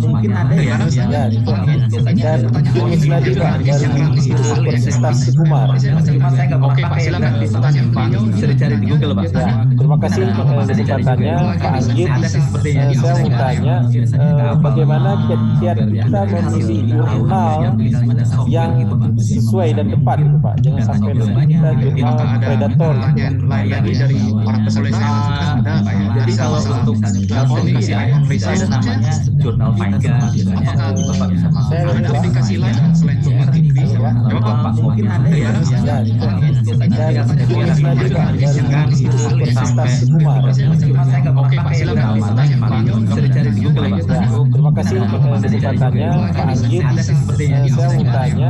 Mungkin ada ya. Ini ada pertanyaan lagi dari yang gratis itu Universitas Kumar. Saya nggak pernah pakai yang silakan gratis. pertanyaan beliau Bisa dicari di Google Pak. Ya, terima kasih kesempatannya Pak Anggit. Saya mau tanya bagaimana kiat kita memilih jurnal yang sesuai dan tepat itu Pak. Jangan sampai kita jurnal predator. Pertanyaan lain lagi dari para peserta saya lanjutkan ada Pak ya. Jadi kalau untuk komunikasi icon resource ada namanya jurnal Finder. Biasanya Bapak bisa masuk. Ada aplikasi lain selain Tunik Cikri ya Pak? Mungkin ada ya. Universitas Kumar. Saya nggak pernah pakai yang silakan gratis. pertanyaan beliau Bisa dicari di Google Pak. Terima kasih kesempatannya Pak Anggit. Saya mau tanya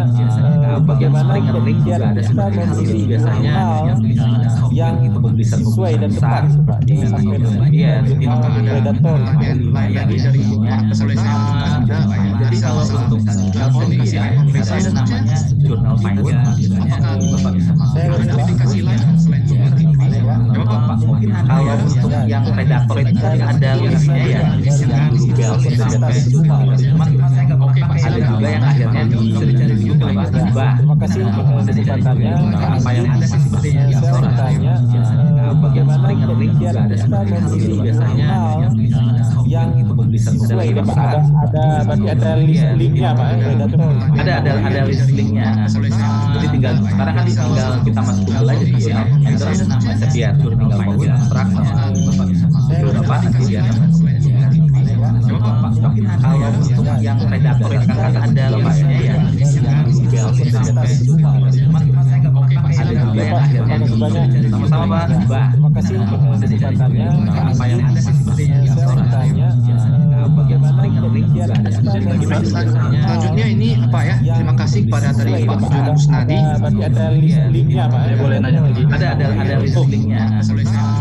bagaimana kiat kita memilih jurnal yang sesuai dan tepat Pak. Jangan sampai kita jurnal predator. Lain lagi dari para peserta saya lanjutkan ada Pak ya. Jadi kalau untuk komunikasi icon resource ada namanya jurnal Finder. Biasanya Bapak bisa masuk. Ada aplikasi lain selain Tunik Cikri ya Pak? Mungkin kalau untuk yang predator itu ada listnya ya Google sampai cuman saya nggak pernah pakai ada juga yang akhirnya bisa dicari di Google Pak. Terima kasih kesempatannya apa yang ada sih sepertinya saya mau tanya bagaimana kiat kita memilih biasanya yang sesuai dan tepat. Berarti ada linknya Pak predator. ada list linknya. Jadi tinggal sekarang kan tinggal kita masuk Google aja di jurnal Finder namanya Sepia, tinggal panggil abstrak sama beberapa nanti dia kalau untuk yang predator itu kan ada listnya ya Google sampai cuman saya nggak pernah pakai ada juga yang akhirnya sama-sama Pak. Terima kasih kesempatannya apa yang ada sih sepertinya saya mau tanya bagaimana kiat Selanjutnya ini Pak ya, terima kasih kepada tadi Pak Jun Kusnadi. Berarti ada linknya Pak. Saya boleh nanya lagi. Ada list linknya.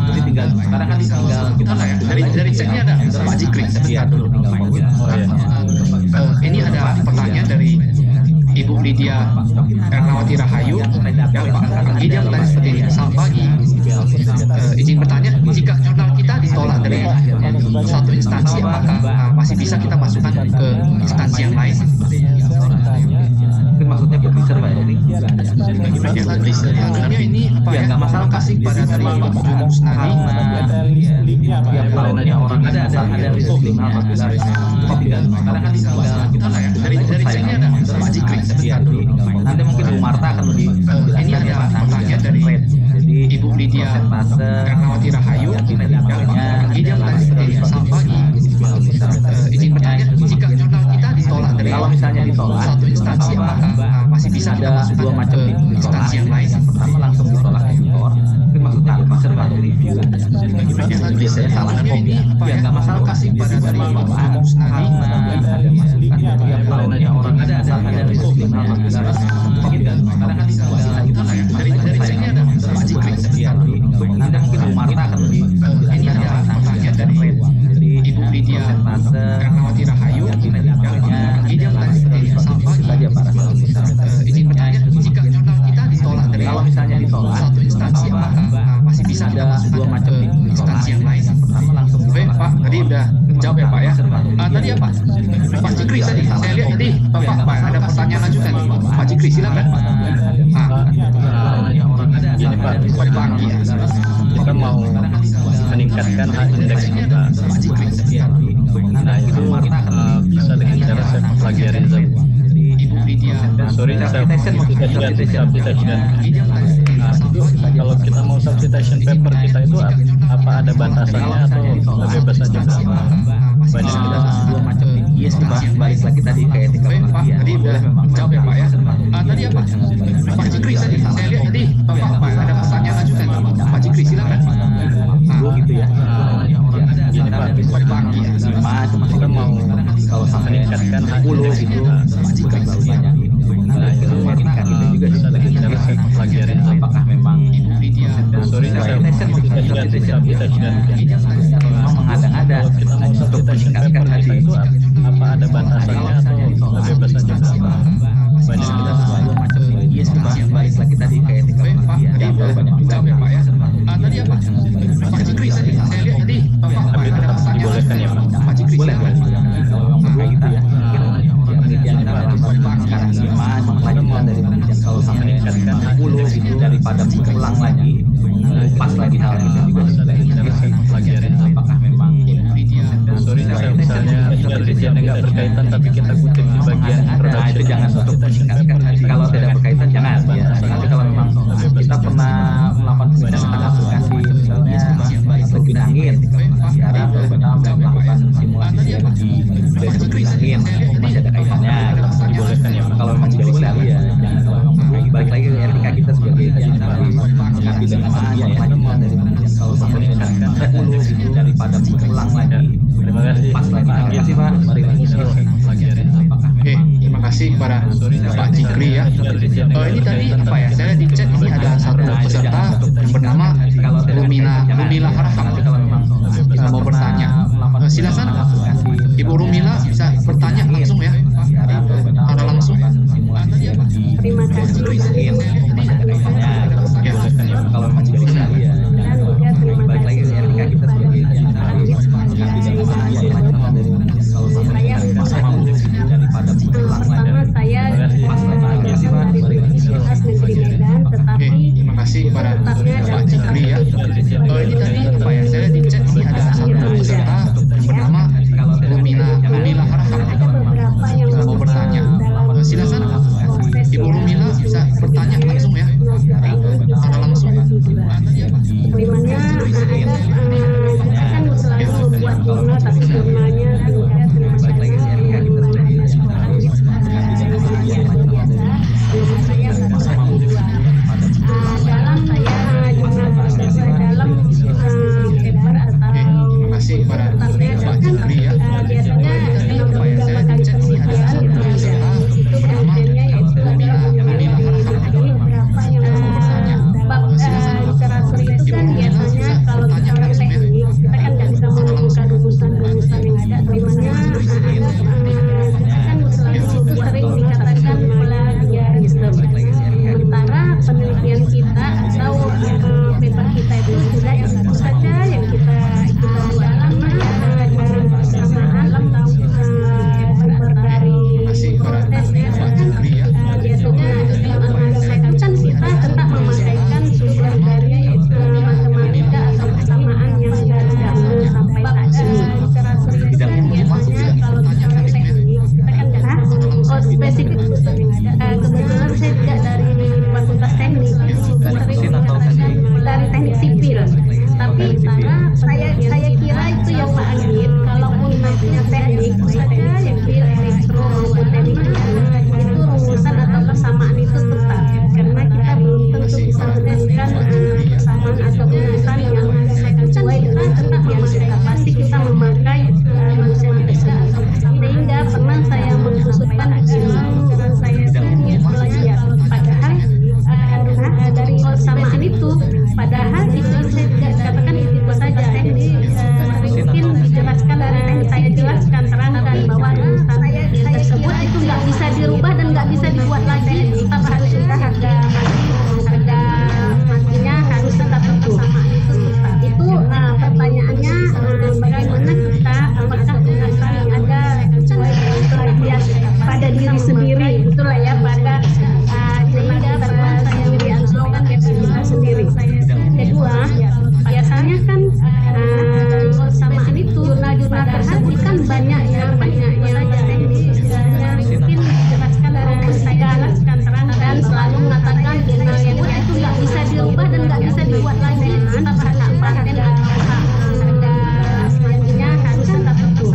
Jadi tinggal sekarang kan tinggal kita ya, dari chatnya ada Pak Jikri. Iya dulu tinggal forward. Ini ada pertanyaan dari Ibu Lydia Ernawati Rahayu. Ya Pak, dia bertanya seperti ini. Selamat pagi. Izin bertanya, jika jurnal kita ditolak dari satu instansi, apakah masih bisa kita masukkan ke instansi yang lain? Mungkin maksudnya publisher Pak ini. Selanjutnya ini Pak ya, nggak masalah. terima kasih kepada tadi Pak Jun Kusnadi. Ada linknya Pak. Tiap tahunnya orang ada list link apabila tinggal sekarang kan tinggal kita Ya, dari chatnya ada Pak Jikri. Iya, nanti mungkin Bu Marta akan lebih Ini ada pertanyaan dari jadi Ibu Lydia persentase Ernawati Rahayu. kita jangkauannya Dia bertanya seperti ini. Selamat pagi. Izin bertanya, jika jurnal kita ditolak dari kalau misalnya ditolak satu instansi, apakah masih bisa kita ada masukkan dua macam ke ditolak. instansi yang lain? Yang pertama langsung ditolak editor, mungkin maksudnya publisher baru review. Biasanya salah ini Pak ya ya, nggak masalah. kasih kepada tadi Pak Jun Kusnadi. Ada masukan tiap tahunnya orang ada list link apabila sekarang kan tinggal kita Dari chatnya ada Pak Jikri. nanti mungkin Bu Marta akan lebih Ini ada pertanyaan dari jadi Ibu Lydia persentase Ernawati Rahayu. kita jangkauannya Dia bertanya seperti ini. Selamat pagi. saja para publisher. Izin bertanya, jika jurnal kita ditolak dari Kalau misalnya ditolak satu instansi, apakah masih bisa kita ada masukkan dua macam ke instansi yang lain? Yang pertama langsung Baik Pak, tadi udah jawab ya Pak ya. Tadi apa? Pak Jikri tadi, saya lihat tadi Pak ada pertanyaan lanjutan. Pak Jikri silakan. Gini Pak, Pagi ya. kita mau meningkatkan indeks kita. Nah itu bisa dengan cara self plagiarism. Ibu Lydia. Sorry, Subcitation maksudnya, subcitation. Nah, Itu kalau kita mau subcitation paper kita itu apa ada batasannya atau bebas saja? Banyak kita dua macam. Iya sih Pak, balik lagi tadi ke etika Baik Pak, penelitian. tadi udah Memang jawab ya Pak ya. Tadi apa? Pak Jikri tadi, saya lihat tadi Pak ada pertanyaan lanjutan. Pak Jikri silakan. dulu gitu ya. Gini Pak, Pagi ya. kita mau Kalau sampai meningkatkan 10 gitu, bukan terlalu banyak. Nah itu etika kita juga bisa dengan cara self plagiarism. apakah memang Lydia. Sorry, subcitation subcitation. memang mengada-ngada Kalau kita mau untuk subcitation meningkatkan paper kita tadi. itu apa ada batasannya atau bebas saja? Banyak kita dua macam. Iya sih Pak, balik lagi tadi ke etika Baik Pak, penelitian. tadi udah Banyak juga. jawab ya Pak ya. Tadi apa? Pak Jikri tadi, saya lihat tadi Tapi ada tetap pertanyaan. dibolehkan ya Pak. Pak Jikri Boleh, silakan. kalau memang perlu gitu ya. Penelitian kita dalam sekarang 5 kelanjutan dari penelitian kalau sampai meningkatkan 10 gitu daripada mengulang lagi, pas lagi hal itu juga bisa dengan cara self plagiarism. apakah memang Sorry, misalnya penelitiannya nggak berkaitan tapi kita kutip di bagian nah production. itu jangan untuk meningkatkan. Kalau tidak berkaitan jangan ya. Tapi kalau memang kita pernah melakukan penelitian tentang aplikasi misalnya turbin angin, sekarang kita melakukan simulasi dari turbin angin, masih ada kaitannya. Dibolehkan ya Pak. Kalau memang jauh sekali ya jangan. Kalau memang perlu balik lagi ke etika kita sebagai mengambil dengan ya kelanjutan dari penelitian kalau sampai meningkatkan 10 gitu daripada mengulang lagi. Terima kasih. Pas lagi. Terima kasih Pak. Mari lagi. Apakah Oke, terima kasih kepada Pak Jikri ya. Ini tadi apa ya? Saya di chat ini ada satu peserta yang bernama Rumila Harahap. kalau memang Mau bertanya. Silakan Ibu Rumila bisa bertanya langsung ya. Ada langsung. Terima kasih. Ya. kalau memang jauh sekali ya jangan. Kalau memang balik lagi ke etika kita sebagai mengambil dengan kelanjutan dari penelitian kalau sampai meningkatkan 10 daripada mengulang lagi. Pertama saya dari Universitas Negeri Medan, Oke, tetapi terima kasih kepada Pak Jikri ya. Ini tadi apa ya? Saya di chat ini ada satu peserta yang bernama Rumila Harahap. saya kira itu yang Pak Anggit, kalaupun nantinya teknik saja yang di elektro maupun teknik itu rumusan atau persamaan itu tetap, karena kita belum tentu bisa menemukan persamaan atau rumusan yang sesuai dengan kebutuhan kita. Pasti kita memakai rumusan tersebut. Sehingga pernah saya mengusulkan saya sendiri belajar, padahal dari persamaan itu, padahal itu saya tidak katakan itu saja. Mungkin dijelaskan dan saya jelaskan terangkan bahwa rumusan tersebut itu nggak bisa dirubah dan nggak bisa dibuat lagi, tetap harus harga matinya harus tetap itu. Itu pertanyaannya bagaimana kita apakah rumusan yang ada pada diri sendiri, itulah ya, pada sehingga pernah saya dianjurkan kita sendiri. Kedua, biasanya kan persamaan itu jurnal-jurnal tersebut kan banyak yang saja mungkin dijelaskan oleh saya dan selalu mengatakan jurnal yang itu nggak bisa dirubah dan nggak bisa dibuat lagi, tetap harga selanjutnya harus tetap itu.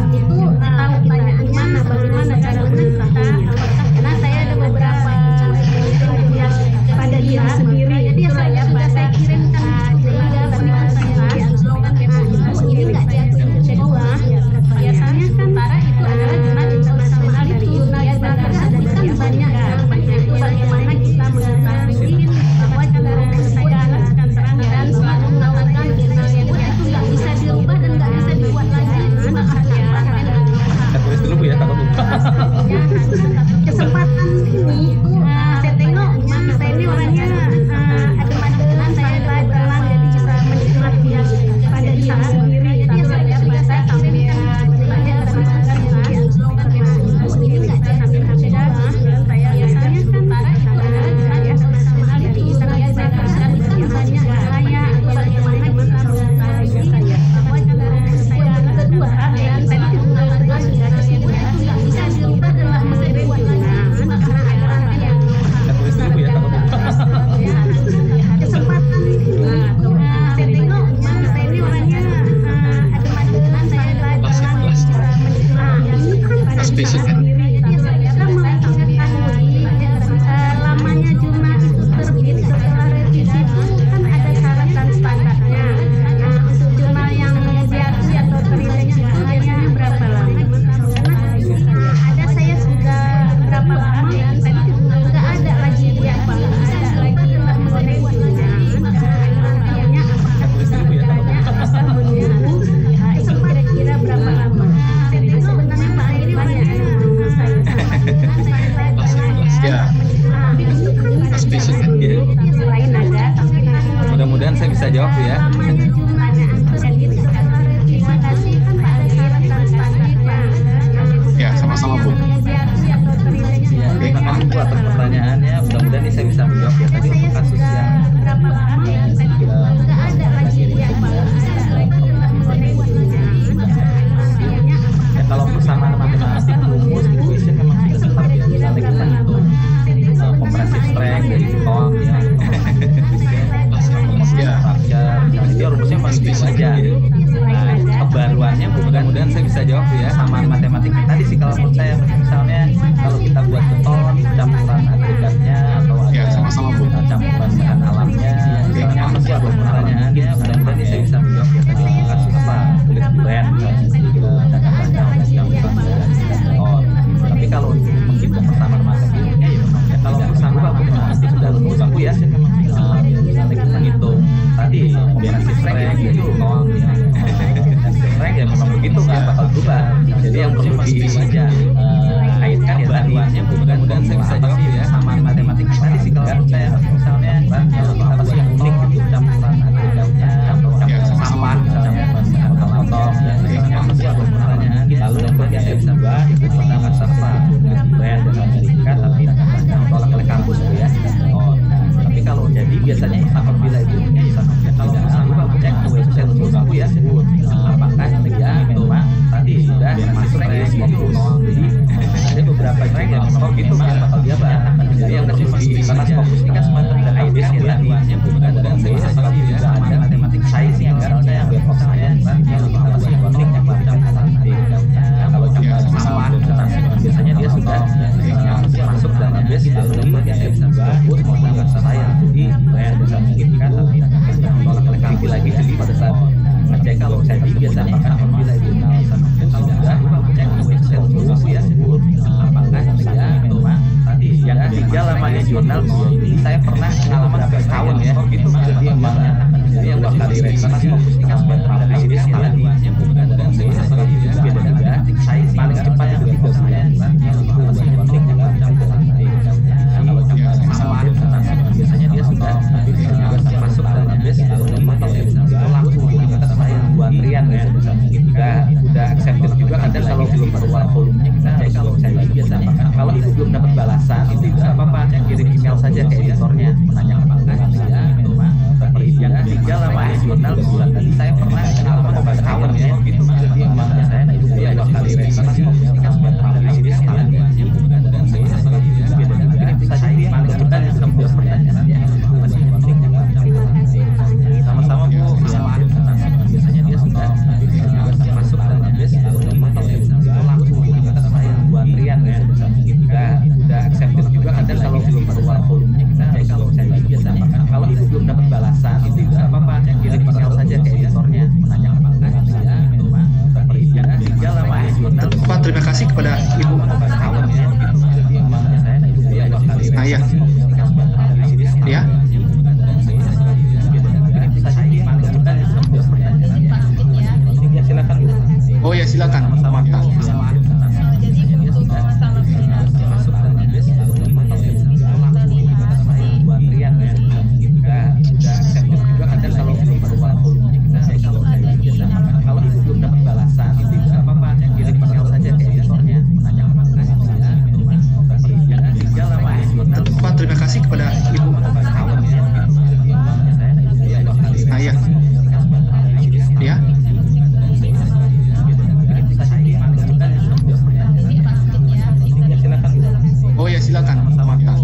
Itu pertanyaannya bagaimana cara kita, karena saya ada beberapa pada diri sendiri, jadi saya sudah kirimkan sehingga pernah saya dianjurkan ini nggak diatur. Kedua, biasanya kan itu adalah jurnal sama hal itu jurnal tersebut kan banyak itu bagaimana kita mengetahui bahwa jurnal saya jelaskan terang dan selalu mengatakan jurnal yang itu nggak bisa dirubah dan nggak bisa dibuat lagi, tulis dulu Bu ya, takut lupa. Kesempatan ini saya tengok saya ini orangnya ada magelan, saya berkenalan jadi bisa menikmati pada diri sendiri, jadi saya biasa sampai banyak termasukkan sendiri sampai saya biasanya kan ya sama hal itu saya perhatikan banyak saya bagaimana kita mengetahui bahwa saya kedua dan saya mengatakan itu nggak bisa dirubah dan nggak bisa dibuat lagi karena ada orang yang tulis dulu Bu ya, takut lupa. kesempatan ini saya tengok saya ini orangnya ada magelan, saya berkenalan ini kan pada diri sendiri, jadi saya mengetahui lamanya jurnal itu terbit setelah revisi itu kan ada syarat dan standarnya. Untuk jurnal yang diakui atau terileks itu biasanya berapa lama? Karena ada saya sudah berapa lama dan nggak ada lagi dia ada lagi terkoneksinya. Makanya apakah kita asal menunggu itu kira-kira berapa lama? Jadi sebenarnya Pak ini banyak saya selain ada tapi Mudah-mudahan saya bisa jawab Bu ya. terima kasih Pak Ya, sama-sama Bu. Ya, terima kasih Bu atas pertanyaannya. Mudah-mudahan ini saya bisa menjawab ya. Tadi untuk kasus yang ya, kalau persamaan matematik rumus equation memang sudah tetap ya. Misalnya kita hitung compressive strength dari ton ya, dia rumusnya pasti aja. Nah, kebaruannya mudah-mudahan saya bisa jawab ya. Samaan matematik tadi sih kalau menurut saya, misalnya kalau kita buat beton campuran agregatnya atau ada campuran bahan alamnya, misalnya apa sih pertanyaannya, mudah-mudahan ini saya bisa menjawab ya. Tadi kasus apa kulit duren kita baca campuran beton. Tapi kalau untuk menghitung persamaan matematiknya ya memang ya, kalau persamaan matematik sudah rumus baku ya, misalnya kita hitung tadi kombinasi strength dari beton ya, strength ya memang begitu nggak bakal berubah. Jadi yang perlu aja kaitkan ya baruannya, mudah-mudahan saya bisa jawab ya. Samaan matematik tadi sih kalau saya misalnya apa sih yang unik gitu, campuran agregatnya atau sampah misalnya potong apa sih pertanyaan lalu kemudian saya bisa bahas tentang apa brand dari Amerika tapi tolak oleh kampus itu ya. Tapi kalau jadi biasanya apabila itu kalau misalnya cek ke website baku ya, apakah dia memang tadi sudah masuk jadi ada beberapa yang memang gitu ya bakal dia biasa. Kalau Ibu belum dapat balasan, itu nggak apa-apa, kirim email saja ke editornya menanyakan balasan ya. Yang ketiga lamanya jurnal bulan tadi saya pernah kenal sama kawan ya, gitu. Jadi emang saya itu dua kali research dari sini sekali gaji dan saya beda juga. Saja kita yang buat pertanyaan ya. Sama-sama Bu. Biasanya dia sudah masuk dalam base itu langsung kata saya buat Rian ya. Udah accepted juga kadang kalau belum keluar volumenya kita cek lagi biasa. Kalau itu belum dapat balasan itu nggak apa-apa, kirim email saja ke editornya menanyakan balasan ya. Yang ketiga lamanya jurnal. Pak, terima kasih kepada Ibu. Kawan ya. Jadi emang saya itu dua kali. Ya. Ya. Ya silakan. Oh ya, silakan. Mantap. Jadi untuk masalah masuk dalam base buat Rian ya. Udah accepted juga kadang kalau belum keluar volumenya kita biasa. Kalau itu belum dapat balasan itu nggak apa-apa, kirim email saja ke editornya menanyakan balasan ya. Yang ketiga lamanya jurnal. Pak, terima kasih kepada Ibu. Kawan ya. Jadi saya itu dua kali. Ya. Ya. Ya silakan. Oh ya, silakan. Mantap.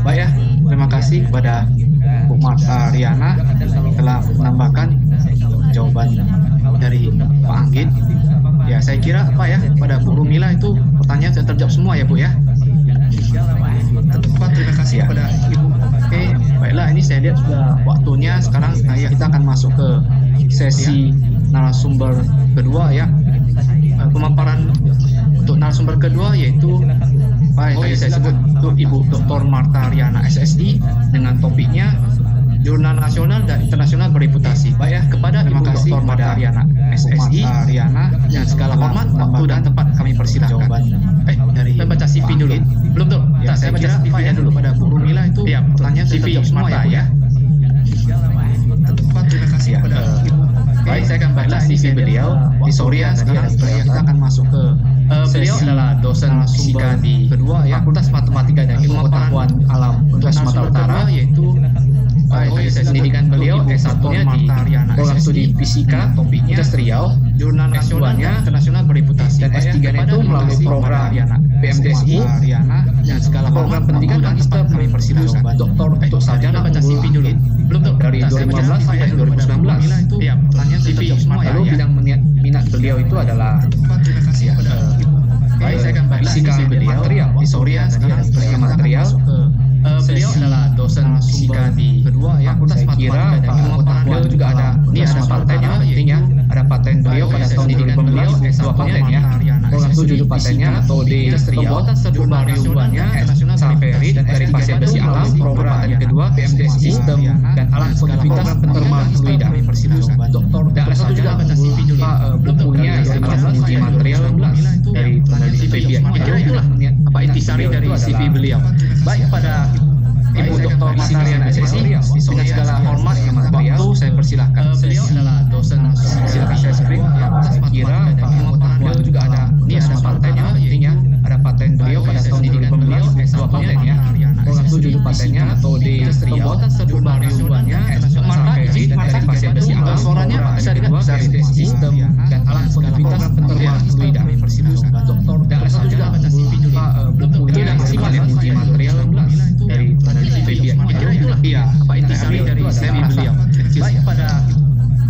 Baik ya, terima kasih kepada Bu Marta Riana telah menambahkan jawaban dari Pak Anggit. Ya, saya kira apa ya, pada Bu Rumila itu pertanyaan sudah terjawab semua ya Bu ya. Pak, terima kasih kepada Ibu. Oke, baiklah, ini saya lihat sudah waktunya. Sekarang kita akan masuk ke sesi narasumber kedua ya. Pemaparan untuk narasumber kedua yaitu yang tadi saya sebut itu Ibu Dr. Marta Riana SSD dengan topiknya Jurnal Nasional dan Internasional Bereputasi. Baik ya, kepada Ibu Dr. Marta Riana SSD dengan segala hormat, waktu dan tempat kami persilahkan. Dari saya baca CV dulu. Belum tuh. Ya, saya baca CV dulu pada Bu Rumila itu. Ya, pertanyaan CV semua ya. Pak, terima kasih kepada Ibu. Baik, saya akan baca CV beliau. Sorry ya, sekarang kita akan masuk ke beliau adalah dosen fisika di kedua ya, Fakultas Matematika dan Ilmu Pengetahuan Alam Universitas Sumatera Utara, yaitu pendidikan beliau S1-nya di program studi fisika Universitas Riau, Jurnal Nasionalnya Internasional Bereputasi, dan S3-nya itu melalui program PMDSI dan segala program pendidikan dan kita kami persilahkan. Doktor untuk sarjana baca CV dulu. Belum tuh, dari 2015 sampai 2019 itu ya, pertanyaan CV semua ya. Lalu bidang minat beliau itu adalah terima kasih ya. Baik, saya akan baca CV beliau. Sorry ya, sekarang material. Beliau adalah dosen fisika di kedua ya. Fakultas Matematika dan Ilmu Pengetahuan. Beliau juga ada, ini ada patennya pentingnya. Ada paten beliau pada tahun 2015, dua paten ya. Program studi patennya atau di pembuatan sebuah riuannya Saveri dari pasien besi alam. Program paten kedua PMDSI sistem dan alat produktivitas thermal fluida. Doktor dan ada satu juga bukunya uji material dari peneliti PBN. Itulah apa intisari dari CV beliau. Baik, pada Ibu Dr. Marta Riana SSD dengan segala hormat waktu saya persilahkan. Beliau adalah dosen silakan saya screen. Saya kira beliau juga ada, ini ada patennya pentingnya. Ada paten beliau pada tahun 2015, dua paten ya. Program studi patennya atau di pembuatan sebuah riuannya Saveri dari pasien besi alam. Suaranya bisa dilihat dari sistem dan alat produktivitas thermal fluida. Doktor dan ada satu juga bukunya maksimal ya, uji material dari peneliti PBN. Itulah iya apa intisari dari CV beliau. Baik, pada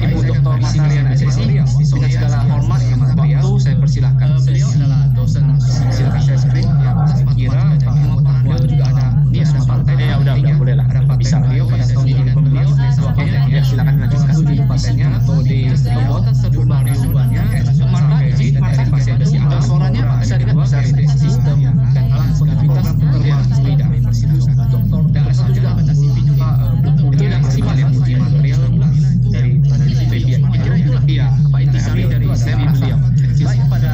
Ibu Dr. Marta Riana SSD dengan segala hormat waktu saya persilahkan. Beliau adalah dosen silakan saya screen. Saya kira beliau juga ada, ini ada patennya ya, udah boleh lah. Ada paten beliau pada tahun 2015, dua paten ya, silakan lanjutkan studi patennya atau di pembuatan sebuah riuannya Saveri dari pasien besi alam. Suaranya bisa dilihat dari sistem dan alat produktivitas thermal fluida. Doktor dan ada satu juga bukunya maksimal ya, uji material dari peneliti PBN. Itulah iya apa intisari dari CV beliau. Baik, pada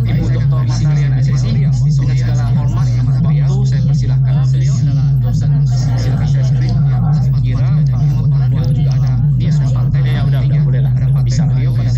Ibu Dr. Marta Riana SSD dengan segala hormat waktu saya persilahkan. Beliau adalah dosen silakan saya screen. Saya kira beliau juga ada, ini ada patennya ya, udah boleh lah. Ada paten beliau pada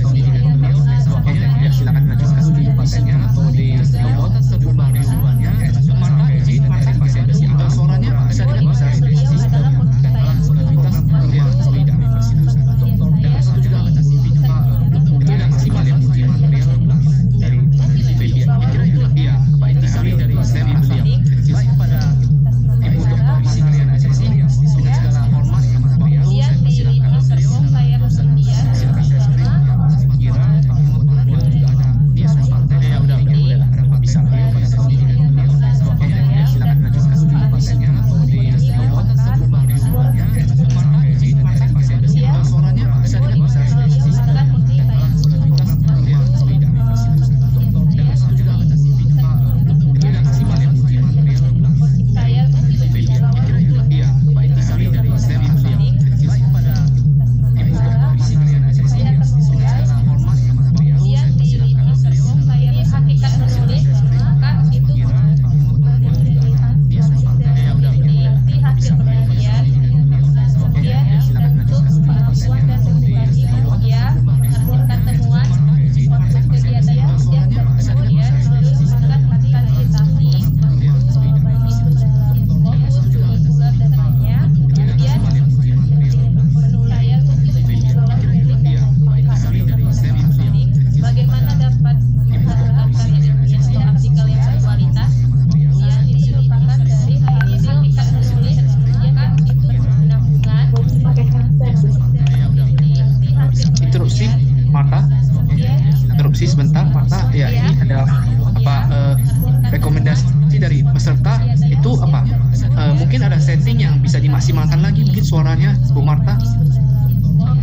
ada setting yang bisa dimaksimalkan lagi mungkin suaranya Bu Marta.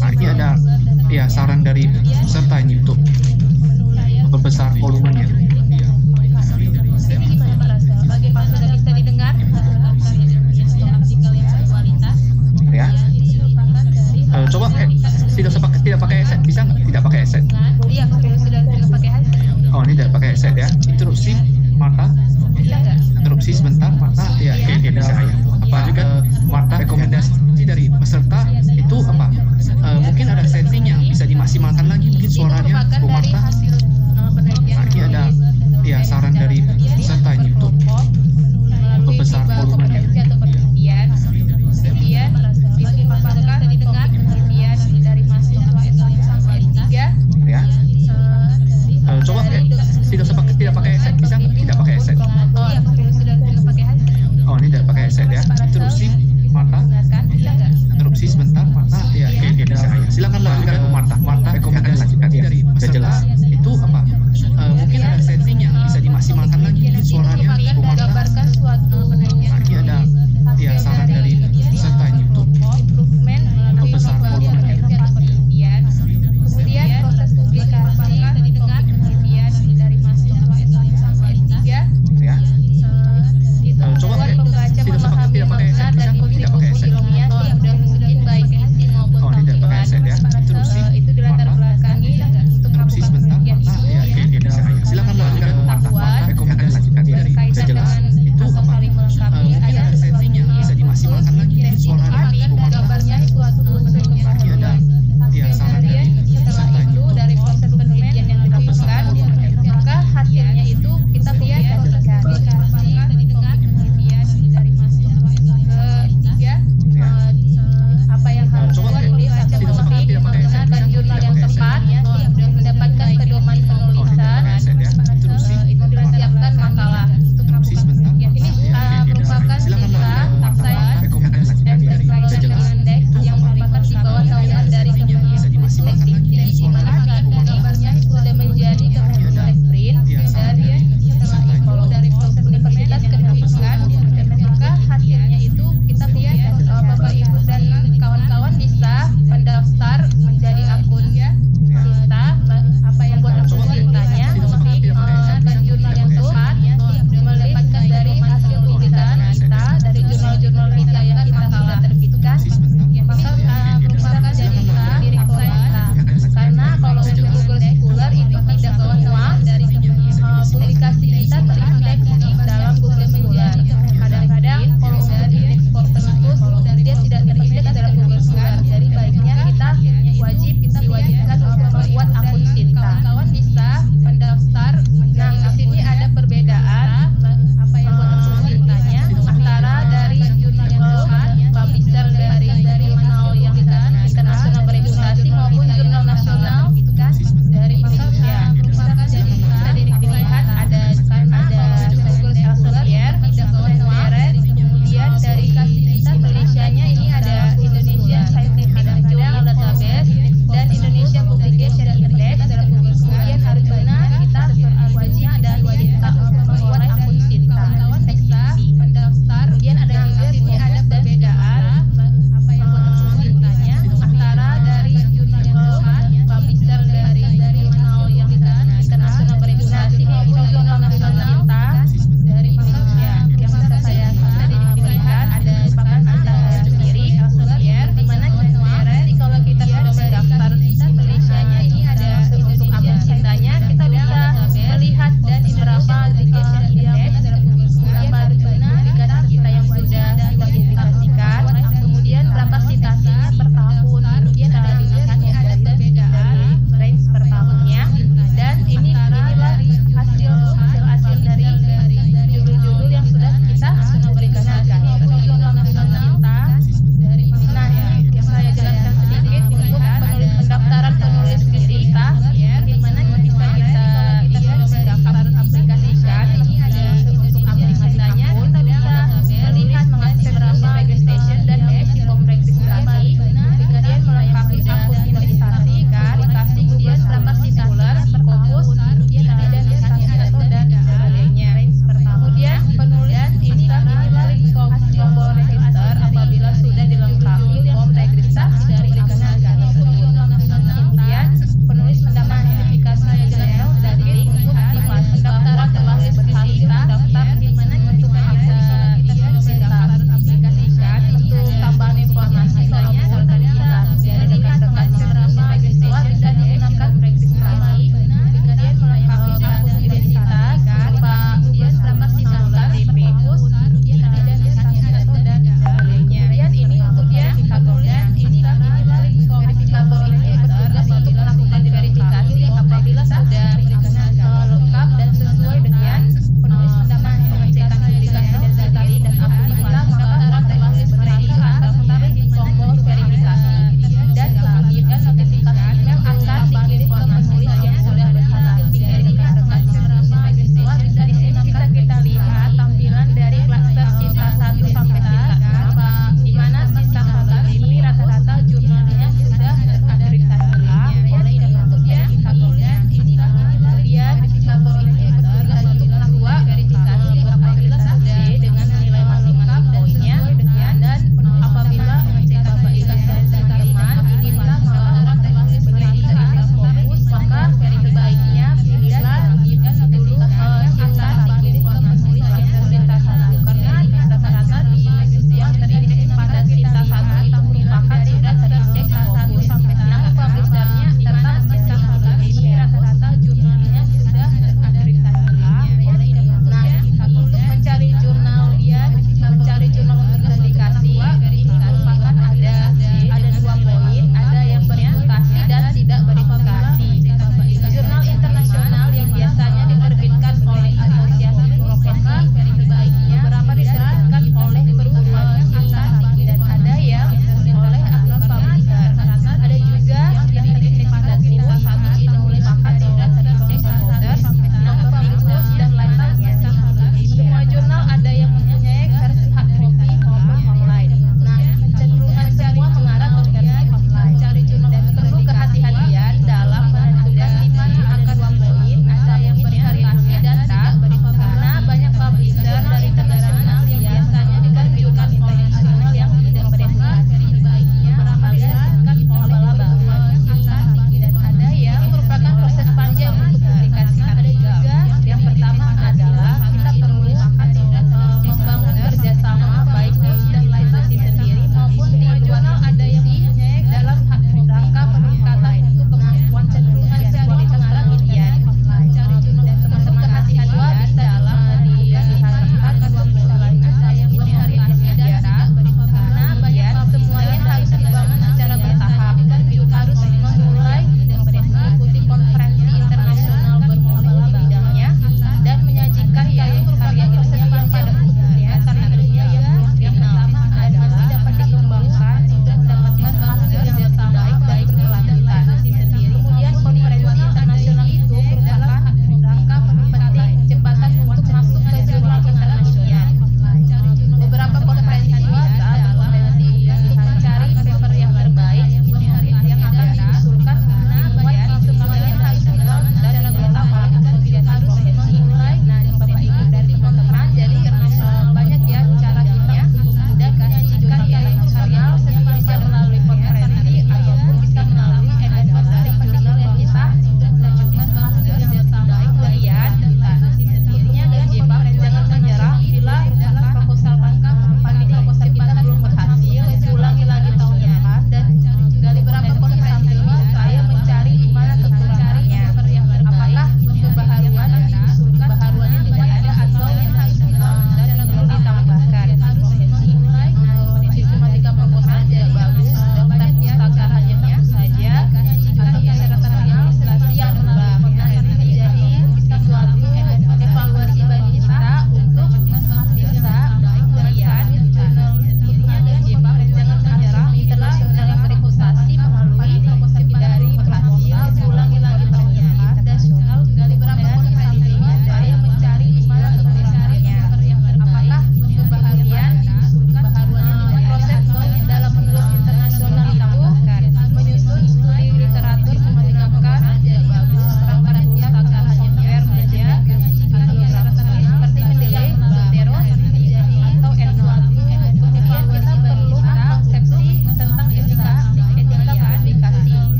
Nah, ini ada ya saran dari peserta ini untuk memperbesar volumenya. Ini gimana Pak Rasa? Bagaimana sudah bisa didengar untuk artikel yang berkualitas? Ya. Coba tidak pakai headset, bisa nggak? Tidak pakai headset. Iya, sudah pakai headset. Oh, ini tidak pakai headset ya. Interupsi Marta. Bisa nggak? Interupsi sebentar Marta. Ya, oke, bisa ya. Apa juga Marta rekomendasi dari peserta itu apa? Mungkin ada setting yang bisa dimaksimalkan lagi mungkin suaranya Bu Marta. Nah, ini ada ya saran dari peserta ini untuk memperbesar volumenya. Kemudian apakah didengar kemudian dari mahasiswa S1 sampai S3 Ya. Coba tidak pakai headset, bisa nggak? Tidak pakai headset. oh iya sudah pakai headset Oh, ini tidak pakai headset ya. Interupsi Marta. dengarkan bisa nggak? Interupsi sebentar Marta. Ya, oke, bisa ya. Silakan lanjutkan Bu Marta. Marta rekomendasi dari peserta itu apa? Mungkin ada setting yang bisa dimaksimalkan lagi mungkin suaranya Bu Marta. Gambarkan suatu Nah, ini ada ya saran dari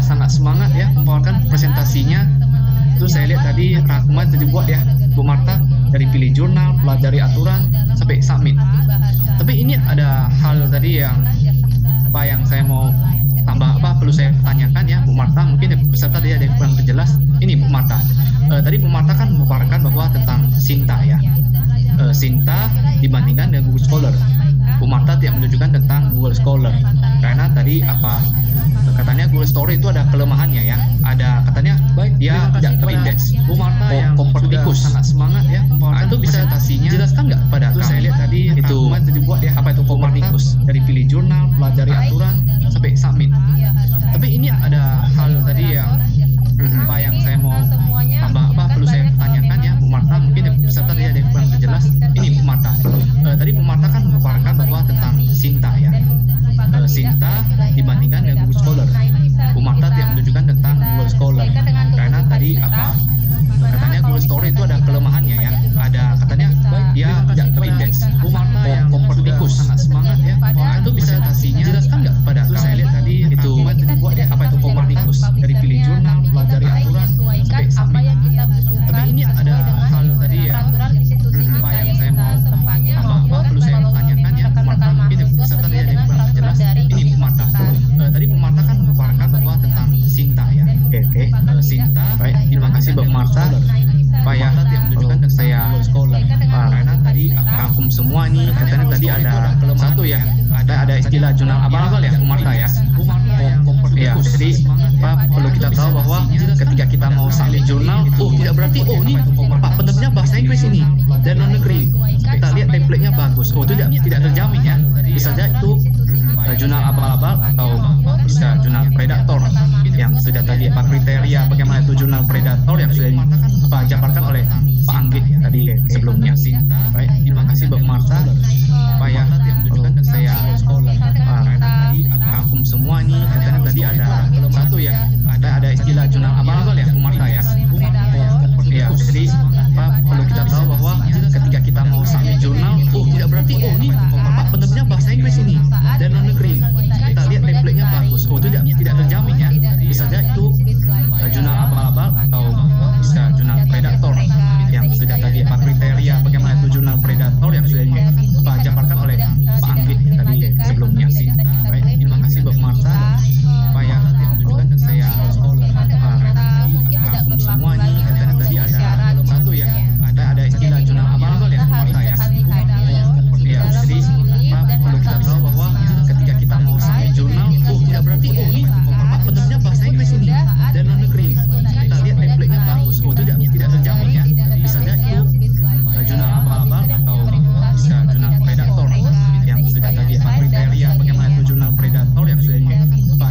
sangat semangat ya membawakan presentasinya. Itu saya lihat tadi rangkuman itu dibuat ya Bu Martha, dari pilih jurnal, pelajari aturan sampai submit. Tapi ini ada hal tadi yang saya mau tambah perlu saya tanyakan ya Bu Martha, mungkin peserta dia ada yang kurang jelas. Ini Bu Martha, tadi Bu Martha kan memaparkan bahwa tentang Sinta ya, Sinta dibandingkan dengan Google Scholar. Bu Martha tidak menunjukkan tentang Google Scholar karena tadi katanya Google Story itu ada kelemahannya ya, ada katanya dia tidak terindeks. Bu Martha yang Copernicus sangat semangat ya membawakan itu bisa jelaskan nggak pada kami? Saya lihat tadi itu dibuat ya apa itu Copernicus, dari pilih jurnal, pelajari aturan sampai submit. Tapi ini ada hal tadi yang saya mau tambah perlu saya tanyakan ya Bu Martha, mungkin peserta dia ada yang kurang jelas. Ini Bu Martha, tadi Bu Martha kan memaparkan bahwa tentang Sinta ya, Sinta dibandingkan dengan Google Scholar. Bu Martha tidak menunjukkan tentang Google Scholar karena tadi katanya Google Story itu ada kelemahannya ya, ada katanya dia tidak terindeks. Bu Martha yang Copernicus sangat semangat ya, itu bisa jelaskan nggak pada kami? Saya lihat tadi itu dibuat ya apa itu Copernicus, dari pilih jurnal, pelajari aturan sampai submit. Tapi ini ada hal tadi yang saya mau tambah perlu saya tanyakan ya Bu Martha, mungkin peserta dia ada yang kurang jelas. Ini Bu Martha, tadi Bu Martha kan memaparkan bahwa tentang Sinta ya. Oke. Sinta. Baik, terima kasih Bu Martha. Pak tidak menunjukkan ke saya Scholar karena tadi rangkum semua ini katanya tadi ada satu ya, ada istilah jurnal abal-abal ya Bu Martha ya. Ya, jadi Pak perlu kita tahu bahwa ketika kita mau submit jurnal, tidak berarti ini Pak penerbitnya bahasa Inggris ini dan luar negeri. Kita lihat template-nya bagus. Itu tidak terjamin ya. Bisa saja itu jurnal abal-abal atau bisa jurnal predator yang sudah tadi kriteria bagaimana itu jurnal predator yang sudah dijabarkan oleh Pak Anggit tadi sebelumnya. Baik, terima kasih Bu Martha. Pak ya menunjukkan ke saya karena tadi rangkum semua ini katanya tadi ada satu ya, ada istilah jurnal abal-abal ya Bu Martha ya. Ya, jadi Pak perlu kita tahu bahwa ketika kita mau submit jurnal, tidak berarti ini Pak penerbitnya bahasa Inggris ini dan luar negeri. Kita lihat template-nya bagus. Itu tidak terjamin ya. Bisa saja itu jurnal abal-abal atau bisa jurnal predator yang sudah tadi kriteria bagaimana itu jurnal predator yang sudah dijabarkan oleh Pak Anggit tadi sebelumnya. Baik, terima kasih Bu Martha. Pak ya menunjukkan ke saya rangkum semua ini katanya tadi ada satu ya, ada istilah jurnal abal-abal ya Bu Martha ya. Ya, jadi Pak perlu kita tahu bahwa ketika kita mau submit jurnal, tidak berarti ini Pak penerbitnya bahasa Inggris ini dan luar negeri. Kita lihat template-nya bagus. Itu tidak terjamin ya. Bisa saja itu jurnal abal-abal atau bisa jurnal predator yang sudah tadi kriteria bagaimana itu jurnal predator yang sudah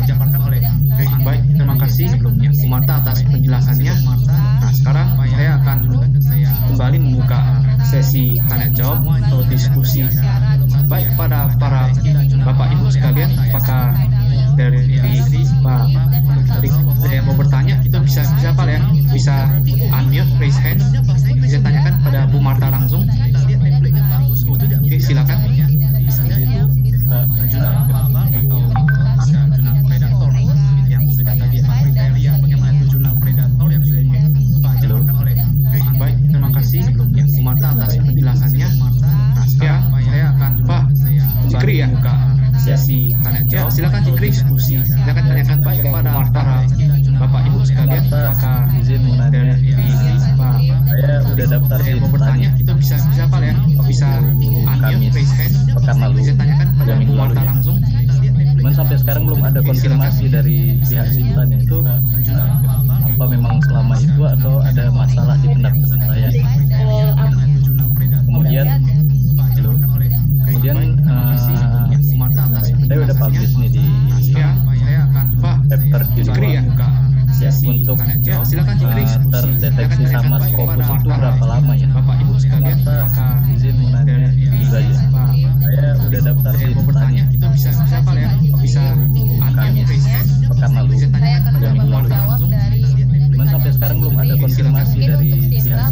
dijabarkan oleh Pak Anggit. Baik, terima kasih sebelumnya Bu Martha atas penjelasannya. Nah, sekarang saya akan kembali membuka sesi tanya jawab atau diskusi. Baik, pada para Bapak Ibu sekalian, apakah dari Pak tadi saya mau bertanya itu bisa siapa ya? Bisa unmute, raise hand, bisa tanyakan pada Bu Martha langsung. Oke, silakan. Jurnal abal-abal atau bisa jurnal predator yang sudah tadi kriteria bagaimana itu jurnal predator yang sudah dijabarkan oleh baik, terima kasih sebelumnya Bu Martha atas penjelasannya. Nah, sekarang saya akan Cikri ya buka sesi tanya jawab. Silakan Cikri diskusi. Silakan tanyakan kepada para Bapak Ibu sekalian, apakah izin dari Pak saya udah daftar saya mau bertanya itu bisa siapa ya? Bisa unmute, raise hand, bisa tanyakan pada Bu Martha langsung. Cuman sampai sekarang belum ada konfirmasi dari pihak Sintanya itu apa memang selama itu atau ada masalah di pendaftaran saya. Kemudian saya udah publish nih di paper Q2 untuk terdeteksi sama Scopus itu berapa lama ya? Bapak Ibu sekalian, apakah izin menanya juga ya? Saya udah daftar di bertanya itu bisa siapa ya? Bisa pekan lalu, bisa tanyakan pada Bu Martha langsung. Cuman sampai sekarang belum ada konfirmasi dari pihak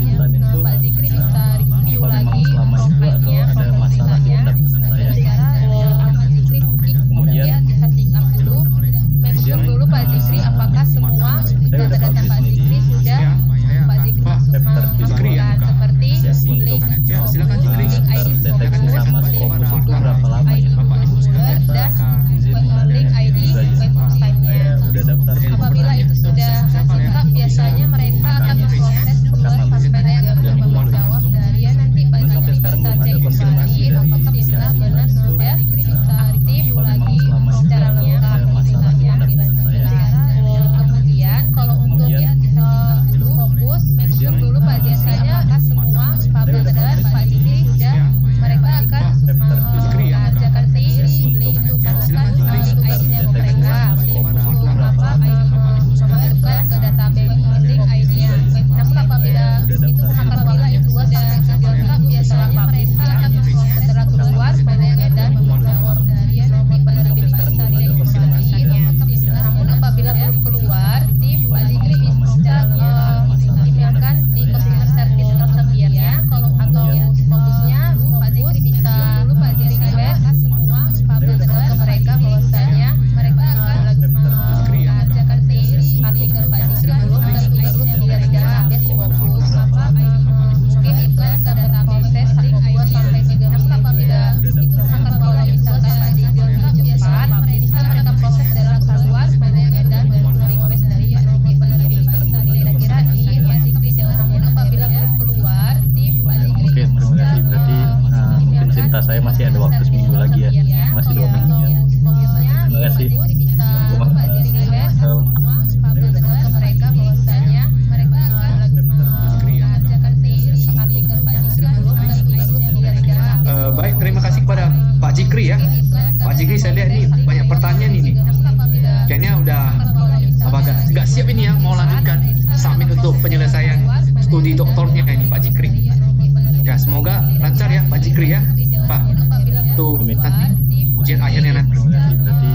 saya masih ada waktu seminggu lagi ya, masih 2 minggu ya. Terima kasih. Mereka bahwasanya mereka lagi mengerjakan ahli Baik, terima kasih kepada Pak Jikri ya. Pak Jikri, saya lihat ini banyak pertanyaan ini. Kayaknya udah agak siap ini ya, mau lanjutkan summit untuk penyelesaian studi doktornya ini Pak Jikri. Ya, semoga lancar ya Pak Jikri ya. Pak, tuh nanti ujian akhirnya nanti.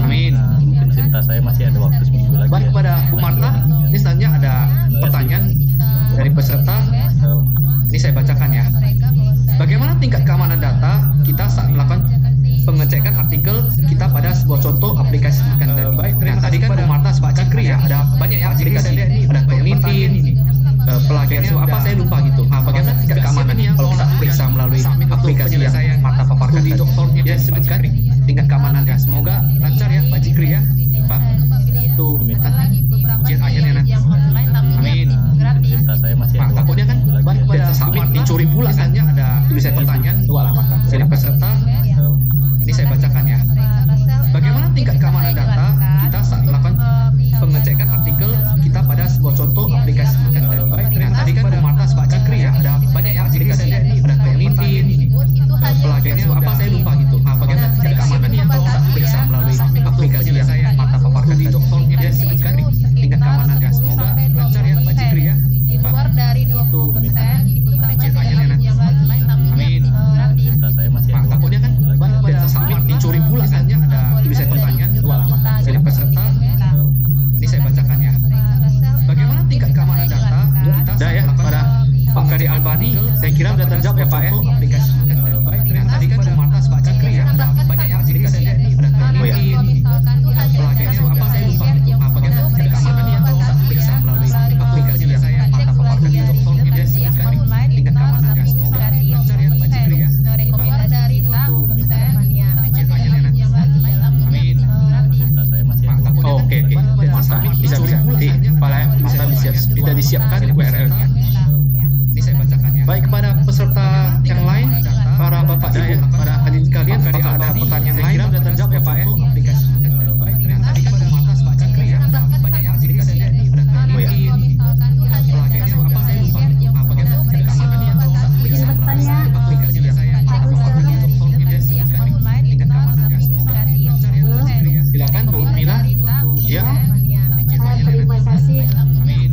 Amin. Mungkin cerita saya masih ada waktu seminggu lagi. Baik, kepada Bu Marta, ini selanjutnya ada pertanyaan dari peserta. Ini saya bacakan ya. Bagaimana tingkat keamanan data kita saat melakukan pengecekan artikel kita pada sebuah contoh aplikasi tadi? Baik, tadi kan Bu Marta Pak Jikri ya, ada banyak ya aplikasi, ada Cognitive, pelajaran apa saya lupa gitu. Bagaimana tingkat keamanan kalau kita periksa melalui aplikasi yang Marta paparkan di doktornya ya, sebutkan tingkat keamanan ya. Semoga lancar ya Pak Jikri ya. Pak, tuh nanti ujian akhirnya nanti. Amin. Cerita saya masih Pak, takutnya kan pada summit dicuri pula kan ya, ada tulisan pertanyaan dari peserta. Ini saya bacakan ya. Bagaimana tingkat keamanan data kita saat melakukan pengecekan artikel kita pada sebuah contoh aplikasi tadi? Tadi kan Bu Marta Pak Jikri ya, ada banyak ya aplikasi, ada Cognitive, pelajaran apa saya lupa gitu. Bagaimana tingkat keamanan kalau kita periksa melalui aplikasi yang Marta paparkan di doktornya ya, sebutkan tingkat keamanan ya. Semoga lancar ya Pak Jikri ya. Keluar dari 20% itu mereka yang lain tapi Amin. Cerita saya masih Pak, takutnya kan pada summit dicuri pula kan ya, ada tulisan pertanyaan dari peserta. Ini saya bacakan ya. Bagaimana tingkat keamanan data kita ya pada Pak Kari Albani, saya kira sudah terjawab ya Pak ya. Aplikasi tadi kan Bu Marta Pak Jikri ya, ada banyak ya aplikasi, ada Cognitive, pelajaran apa saya lupa gitu. Bagaimana tingkat keamanan kalau kita periksa melalui aplikasi yang Marta paparkan di doktornya ya, sebutkan tingkat keamanan ya. Semoga lancar ya Pak Jikri ya. keluar dari 20%-nya. Amin. cerita saya masih Oke. Masa bisa nanti Marta bisa disiapkan URL-nya. Ini saya bacakan ya. Baik, kepada peserta yang lain, para Bapak Ibu, para hadirin sekalian, apakah ada pertanyaan lain? Sudah terjawab ya Pak ya. Aplikasi tadi kan Bu Marta Pak Jikri ya, ada banyak ya aplikasi, ada Cognitive, pelajaran apa saya lupa gitu. Bagaimana tingkat keamanan kalau kita periksa melalui aplikasi yang Marta paparkan di doktornya ya, sebutkan tingkat keamanan ya. Semoga lancar ya Pak Jikri ya. Silakan Bu Mila. Ya. Terima kasih. Amin.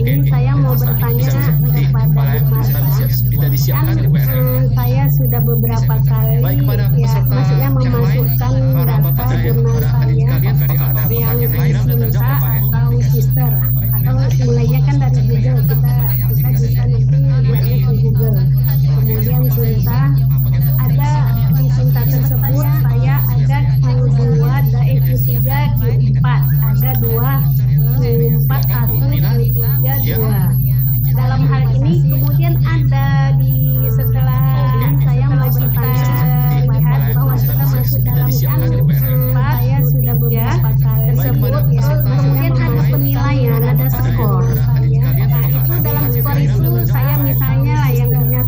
Ini saya mau bertanya kepada Mas Marta. Bisa disiapkan URL. Saya sudah beberapa kali Baik, kepada peserta maksudnya yang lain, memasukkan para data Bapak dan jurnal para hadirin saya sekalian, apakah ada pertanyaan yang lain? Sudah terjawab Sinta ya Pak ya. atau Sister, atau mulainya kan dari Google, kita bisa nanti buatnya ke Google. Kemudian Sinta, ada di Sinta tersebut saya ada Q2 dan Q3 Q4, ada 2 Q4 1 Q3 2. Dalam hal ini kemudian ada di setelah saya melihat bahwa kita masuk dalam saya sudah beberapa kali tersebut kemudian ada penilaian, ada skor. Nah, itu dalam skor itu saya misalnya yang punya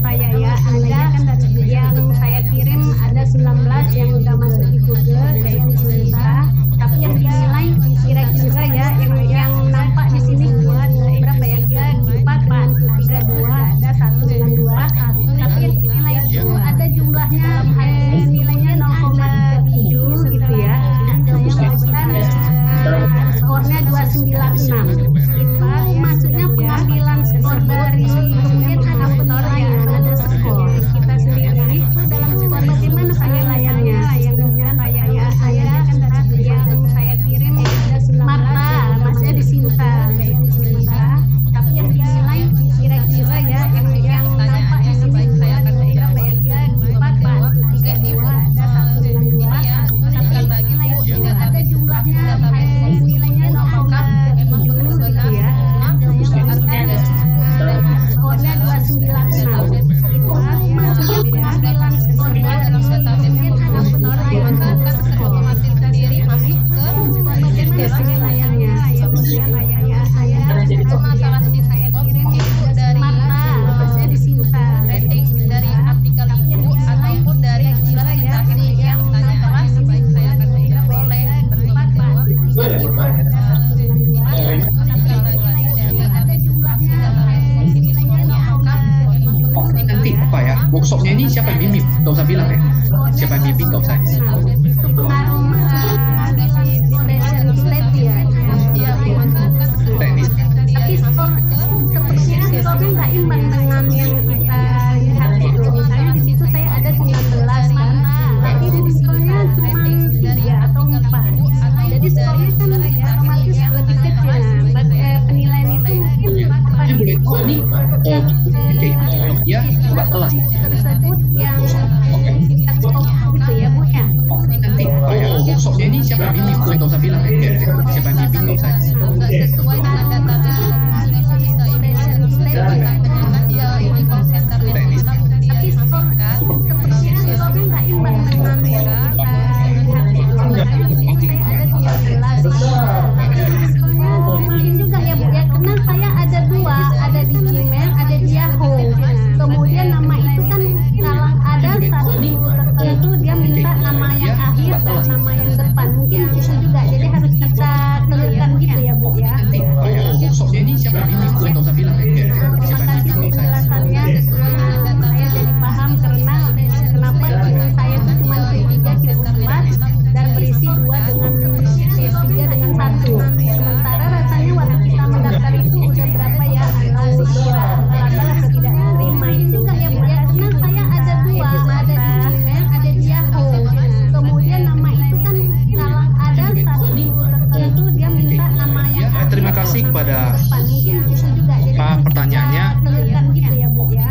workshopnya ini siapa yang bimbing? Gak usah bilang ya. Siapa yang bimbing gak usah di sini. Itu pengaruh depression state ya. Teknis. Tapi sepertinya skornya nggak imbang dengan yang kita lihat itu. Misalnya di situ saya ada 19 kan, tapi skornya cuma 3 atau 4. Jadi skornya kan ya otomatis lebih kecil. Penilaian itu mungkin Ini boleh ini ya nggak kelas. tersebut yang tingkat skor gitu ya Bu ya. Nanti workshopnya ini siapa yang bimbing? Gak usah bilang ya. Siapa yang bimbing gak usah di sini. Nggak sesuai dengan data Depression state ya. ini call center Teknis. Tapi sepertinya skornya nggak imbang dengan yang kita lihat itu. Misalnya di situ saya ada 19. Skornya mungkin juga ya Bu ya, karena saya ada 2, ada di Gmail, ada di Yahoo. Kemudian nama itu kan kalau ada satu tertentu dia minta nama yang akhir dan nama yang depan. Mungkin itu juga, jadi harus kita kelirkan gitu ya Bu ya. Workshopnya ini siapa yang bimbing? Gak usah bilang ya. Terima Siapa yang kasih bimbing gak usah di sini. penjelasannya. Saya jadi paham karena kenapa email saya itu cuma Q3, Q4 dan berisi 2 dengan Q3 dengan 1. Sementara rasanya waktu kita mendaftar itu udah berapa ya atau kira gagal atau tidak terima itu juga ya Bu ya, karena saya ada 2, ada di Gmail, ada di Yahoo. Kemudian nama itu kan kalau ada satu tertentu dia minta nama yang akhir Terima kasih dan kepada nama depan. Mungkin itu juga, jadi Pak, harus pertanyaannya. kita kelirkan gitu ya Bu ya.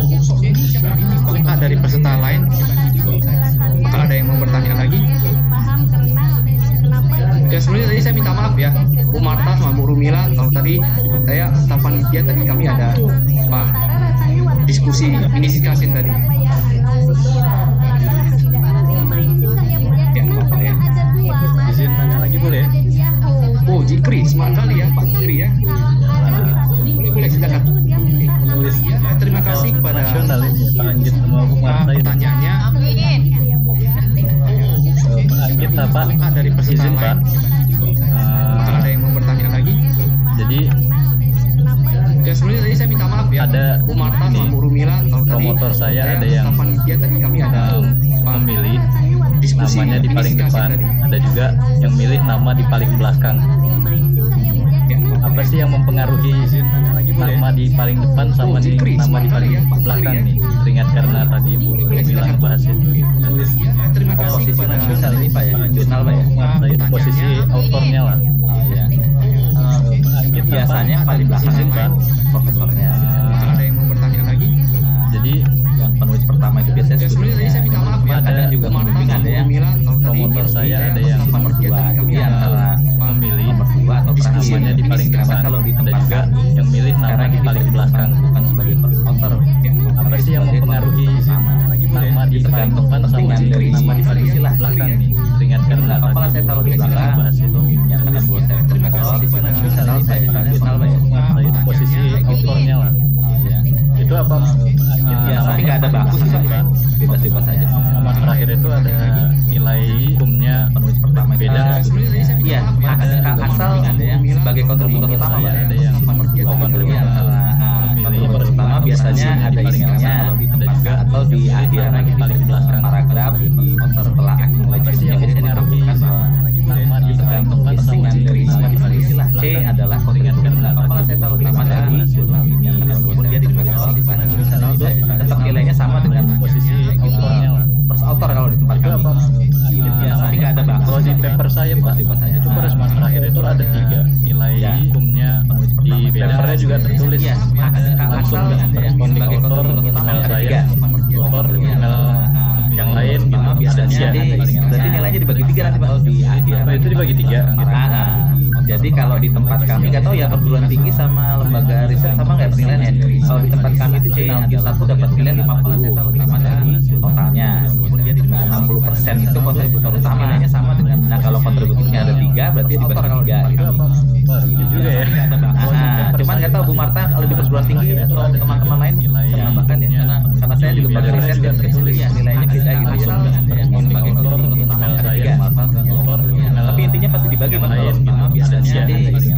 Workshopnya ini siapa yang bimbing? Apakah dari peserta lain? Apakah ada yang mau bertanya lagi? Ya sebenarnya tadi saya minta maaf ya, Bu Marta sama Bu Rumila. Kalau tadi saya staf panitia tadi kami ada diskusi mini discussion tadi. Ya, apa ya? Izin tanya lagi boleh? Oh, Jikri, semangat kali ya Pak Jikri ya. Boleh silakan. Penulis Ya, terima kasih kepada nasional ini Pak Anggit sama Bu Marta ini. pertanyaannya. Amin. Pak Anggit lah Pak, Apakah dari peserta izin Pak. lain? Apakah ada yang mau bertanya lagi? Jadi Ya sebenarnya tadi saya minta maaf ya, ada Bu Marta sama ini, Bu Rumila. Kalau tadi promotor saya ada yang staf panitia tadi kami ada memilih diskusi namanya di mini paling discussion depan, tadi. ada juga yang milih nama di paling belakang. Ya, Apa sih yang mempengaruhi nama di paling depan sama Oh, di Jikri, nama di semangat paling kali ya, Pak belakang Jikri nih? Teringat karena tadi Bu bilang bahas itu. Nulis Ya, terima kasih Posisi kepada nasional ini Pak ya, jurnal Pak ya. Marta itu posisi autornya lah. Oh, ya. Anggit lah, Biasanya Pak. paling belakang Izin, Pak. profesornya. Apakah ada yang mau bertanya lagi? Jadi Yang penulis pertama itu biasanya Ya sebenarnya tadi saya minta maaf ya, kadang juga Bu Marta membimbing, sama ada Bu yang Rumila. Kalau tadi promotor saya ada yang nomor 2, kami jadi ada antara memilih nomor 2 atau diskusi terakhir. namanya di paling Karena depan, kalau di ada tempat juga kami, yang milih nama sekarang di ini paling belakang. bukan sebagai first author. Ya, Apa sih yang mempengaruhi nama di paling depan sama di nama di paling belakang nih? Teringat karena Apalah saya taruh di belakang bahas itu. menyatakan bahwa saya profesor. Misalnya saya misalnya jurnal Pak ya. Marta itu posisi autornya lah. Oh, ya. Itu apa? Ya, tapi nggak ada baku sih Pak. Bebas-bebas saja. Nama terakhir itu ada nilai hukumnya Penulis pertama itu beda. Iya, asal sebagai kontributor utama Pak. Ada yang nomor 2 kontributor antara kontributor utama biasanya ada emailnya, ada juga atau di akhir di paling belakang. paragraf di setelah acknowledgement yang biasanya ditampilkan bahwa nama di tergantung depan listing sama dari nama istilah C adalah kontributor. Apalah saya taruh di nama dari jurnal ini walaupun dia di posisi tetap nilainya sama dengan posisi autornya lah. first author kalau di tempat Itu kami. apa? Ya, tapi nggak ada baku. Kalau di paper saya Pak, itu pada semester terakhir itu ada 3 nilai Ya. hukumnya di papernya juga tertulis Iya, langsung asal responding sebagai author kontributor utama email ada saya, 3. author email yang lain gitu. Biasanya berarti nilainya dibagi 3 nanti Pak di akhir. Oh, itu dibagi 3 gitu. Jadi kalau di tempat kami nggak tahu ya perguruan tinggi sama lembaga riset sama nggak penilaiannya. Kalau di tempat kami itu jurnal satu dapat nilai 50 sama dari totalnya. Kemudian dia di 60% itu kontributor utama. Nilainya sama dengan. Nah kalau kontributornya ada 3 berarti dibagi 3 gitu. Itu juga ya. Cuman nggak tahu Bu Marta kalau di perguruan tinggi atau teman-teman lain saya tambahkan ya karena saya di lembaga riset juga tertulis ya nilainya beda gitu ya. Sebagai kontributor utama ada 3. Tapi intinya pasti dibagi Pak. Biasanya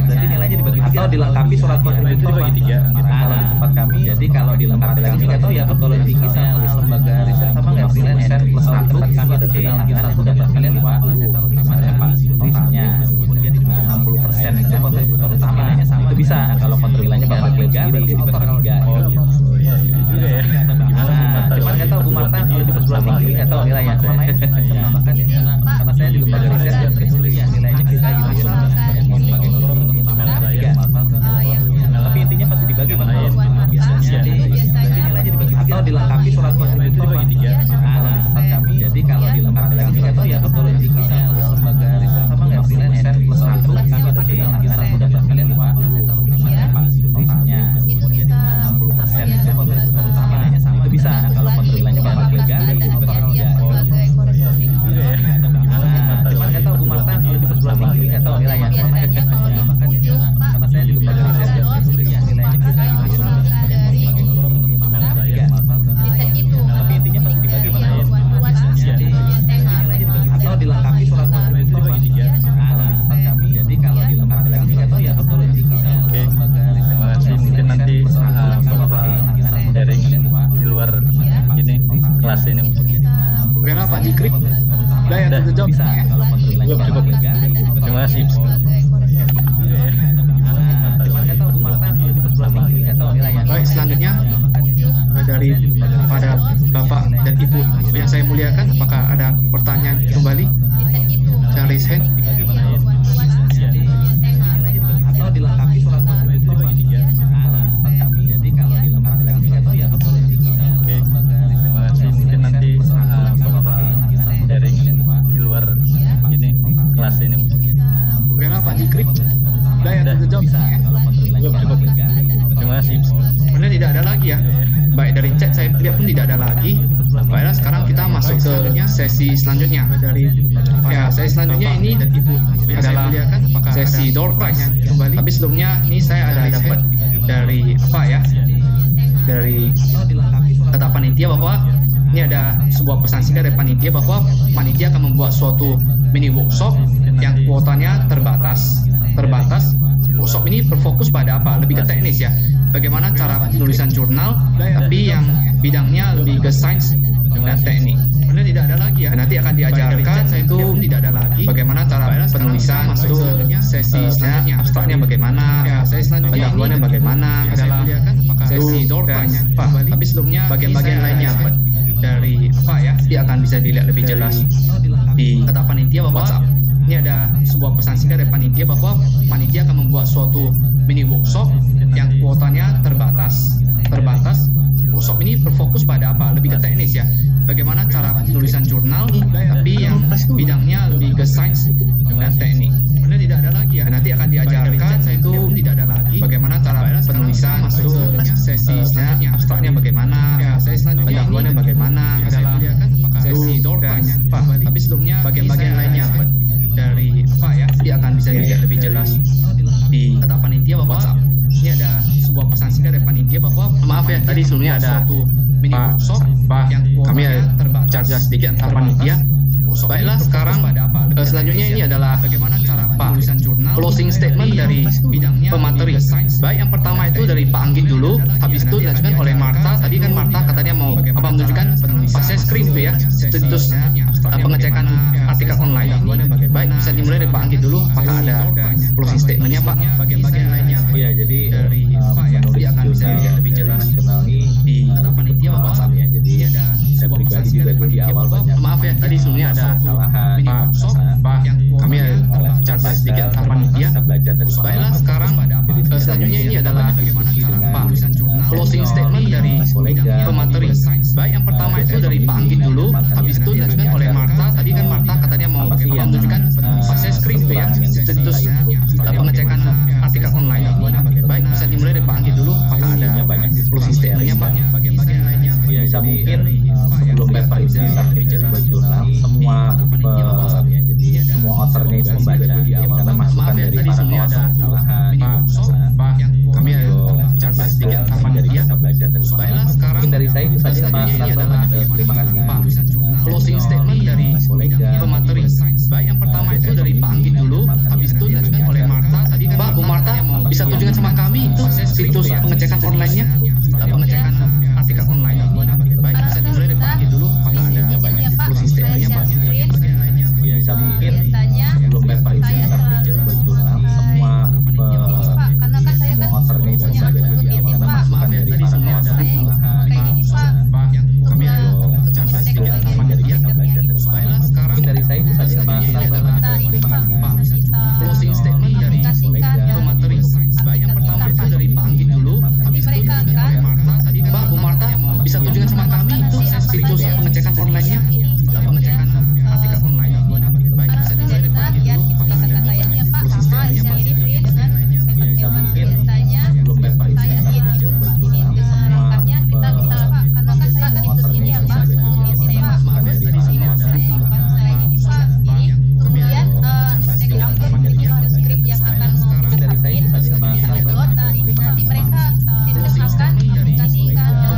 berarti nilainya dibagi 3 atau dilengkapi surat kontribusi itu dibagi 3. Kalau di tempat kami, jadi kalau dilengkapi lagi nggak tahu ya betul tinggi sama lembaga riset sama nggak freelance plus 1 tempat kami ada freelance 1 dapat kalian 50 namanya Pak totalnya. Kemudian 60% itu kontributor utama itu bisa. Kalau kontributornya Bapak Klegari dibagi 3. Oh iya juga ya. Cuman nggak tahu Bu Marta kalau di perguruan tinggi nggak tahu nilainya saya. Bahkan karena saya di lembaga riset ya nilainya kita gitu ya. Tapi intinya pasti dibagi Pak. Biasanya nilainya dibagi 3 atau dilengkapi surat kontribusi itu dibagi 3. Tempat kami, jadi kalau dilengkapi lagi nggak tahu ya betul tinggi sama lembaga riset sama nggak freelance plus 1 kami ada freelance 1 dapat kalian 50 namanya Pak totalnya. Kemudian 60% itu kontributor utama itu bisa. Kalau kontributornya Bapak Klegari dibagi 3. Cuman nggak tahu Bu Marta kalau di perguruan tinggi nggak tahu nilainya. Karena saya di lembaga riset ya nilainya kita gitu ya. Tapi intinya pasti dibagi Pak. Jadi nilainya dibagi atau dilengkapi surat kontribusi itu dibagi 3. Tempat kami, jadi kalau dilengkapi lagi nggak tahu ya betul tinggi sama lembaga riset. Mungkin nanti Bapak sharing di luar ini kelas ini mungkin. Bagaimana Pak Jikrik? Udah ya, terjawab. Bisa kalau kontributornya Cukup. Terima kasih. Cuman nggak tahu Bu Marta kalau di perguruan tinggi nggak tahu nilainya. Baik, selanjutnya dari pada Bapak dan Ibu yang saya muliakan, apakah ada pertanyaan kembali? Jangan raise hand. Atau dilengkapi surat kontribusi itu dibagi 3. Tempat kami, jadi kalau dilengkapi lagi nggak tahu ya betul tinggi sama lembaga riset. Terima kasih. Mungkin nanti Bapak sharing di luar ini kelas ini mungkin. Bagaimana Pak Jikrik? Udah ya, terjawab. Bisa kalau kontributornya Cukup. Terima kasih. Sebenarnya tidak ada lagi ya. Baik, dari chat saya lihat pun tidak ada lagi. Baiklah, sekarang kita masuk ke sesi selanjutnya. Ya, sesi selanjutnya ini dan Ibu yang saya muliakan, sesi door prize kembali. Tapi sebelumnya ini saya ada dapat dari apa ya? Dari kata panitia bahwa ini ada sebuah pesan singkat dari panitia bahwa panitia akan membuat suatu mini workshop yang kuotanya terbatas. Workshop ini berfokus pada apa? Lebih ke teknis ya. Bagaimana cara penulisan jurnal, tapi yang bidangnya lebih ke sains dan teknik. Sebenarnya tidak ada lagi ya. Nanti akan diajarkan itu tidak ada lagi. Bagaimana cara penulisan itu sesi selanjutnya, abstraknya bagaimana, pendahuluannya bagaimana, dalam sesi door prize. Tapi sebelumnya bagian-bagian lainnya dari apa ya? Dia akan bisa dilihat lebih jelas di kata panitia bahwa WhatsApp. Ini ada sebuah pesan singkat dari panitia bahwa panitia akan membuat suatu mini workshop yang kuotanya terbatas. Workshop ini berfokus pada apa? Lebih ke teknis ya. Bagaimana cara penulisan jurnal, tapi yang bidangnya lebih ke sains dan teknik. Sebenarnya tidak ada lagi ya. Nanti akan diajarkan itu tidak ada lagi. Bagaimana cara penulisan itu sesi selanjutnya, abstraknya bagaimana, pendahuluannya bagaimana, dalam sesi door prize. Tapi sebelumnya bagian-bagian lainnya dari apa ya? Dia akan bisa dilihat lebih jelas di kata panitia bahwa WhatsApp. Ini ada sebuah pesan singkat dari panitia bahwa maaf ya, tadi sebelumnya ada suatu mini workshop yang kami terbatas sedikit antar panitia. Baiklah, sekarang selanjutnya ini adalah bagaimana cara penulisan jurnal, closing statement dari pemateri. Baik, yang pertama itu dari Pak Anggit dulu, habis itu dilanjutkan oleh Marta. Tadi kan Marta katanya mau menunjukkan pasnya screen itu ya, status pengecekan artikel online. Baik, bisa dimulai dari Pak Anggit dulu. Apakah ada closing statementnya Pak? Bagian-bagian lainnya. Iya, jadi dari dia akan bisa dilihat lebih jelas di kata panitia WhatsApp ya. Jadi saya pribadi juga di awal banyak. Maaf ya, tadi sebelumnya ada kesalahan Pak yang kami catat sedikit antar panitia. Baiklah, sekarang selanjutnya ini adalah bagaimana cara penulisan jurnal, closing statement dari pemateri. Baik, yang pertama itu dari Pak Anggit dulu, habis itu dilanjutkan oleh Marta. Tadi kan Marta katanya mau menunjukkan pasnya screen itu ya, status pengecekan artikel online. Baik, bisa dimulai dari Pak Anggit dulu. Apakah ada closing statementnya Pak? Bagian-bagian lainnya. Bisa mungkin sebelum paper itu bisa sebuah jurnal semua jadi semua authornya itu membaca di awal karena masukan dari para author kesalahan Pak yang kami catat sedikit antar panitia. Baiklah, sekarang mungkin dari saya itu tadi Pak terima kasih Pak. Closing statement dari pemateri. Baik, yang pertama itu dari Pak Anggit dulu, habis itu dilanjutkan oleh Marta. Tadi Pak, Bu Marta bisa tunjukkan sama kami itu situs pengecekan online-nya, pengecekan artikel online. Baik, bisa dimulai dari Pak Anggit dulu. Apakah ada closing statement-nya Pak? Bisa mungkin sebelum Bapak isi sebuah jurnal semua author-nya itu bisa ada di awal karena masukan dari para author Kami ada catatan sedikit teman dari dia belajar dari saya. Sekarang dari saya itu saja Pak. Terima kasih Pak. Closing statement dari pemateri. Baik, yang pertama itu dari Pak Anggit dulu, habis itu dilanjutkan oleh Marta. Tadi Pak, Bu Marta bisa tunjukkan sama kami itu situs pengecekan online-nya, pengecekan artikel online. Baik, bisa dimulai dari Pak Anggit dulu. Apakah ada closing statement-nya Pak? Bisa mungkin sebelum Bapak isi sebuah jurnal semua author-nya itu bisa ada di awal karena masukan dari para dari saya itu saja Pak. nanti mereka diterjemahkan dikasih mengakses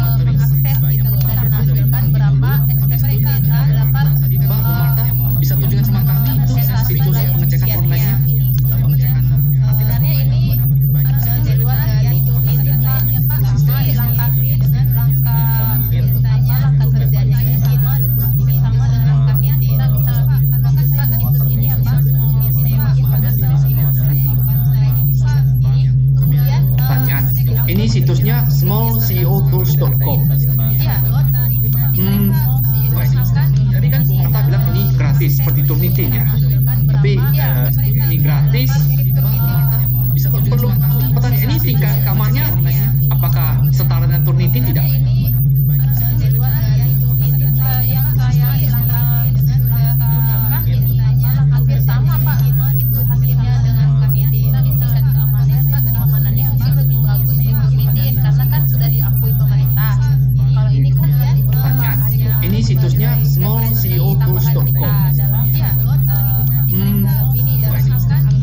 gitu loh dan menampilkan berapa SPP mereka dapat Pak, Bu Marta bisa tunjukkan sama kami itu situs pengecekan online-nya, pengecekan sebenarnya ini jadwal dari tulisan ya Pak, tapi langkah dengan langkah biasanya langkah kerjanya ini sama dengan langkahnya kita bisa Pak, karena kan saya kan situs ini ya Pak pertanyaan. Ini situsnya smallceotools.com. iya Tadi kan Bu Marta bilang ini gratis seperti Turnitin ya. Tapi ini gratis. Bisa perlu pertanyaan ini tingkat kamarnya apakah setara dengan Turnitin tidak? jadwal dari tulisan yang saya hampir sama Pak, itu hasilnya dengan Kaniti. Kita bisa keamanannya mungkin lebih bagus di Kaniti karena kan sudah diakui pemerintah. Kalau ini kan Pertanyaan. Ini situsnya smallceotools.com.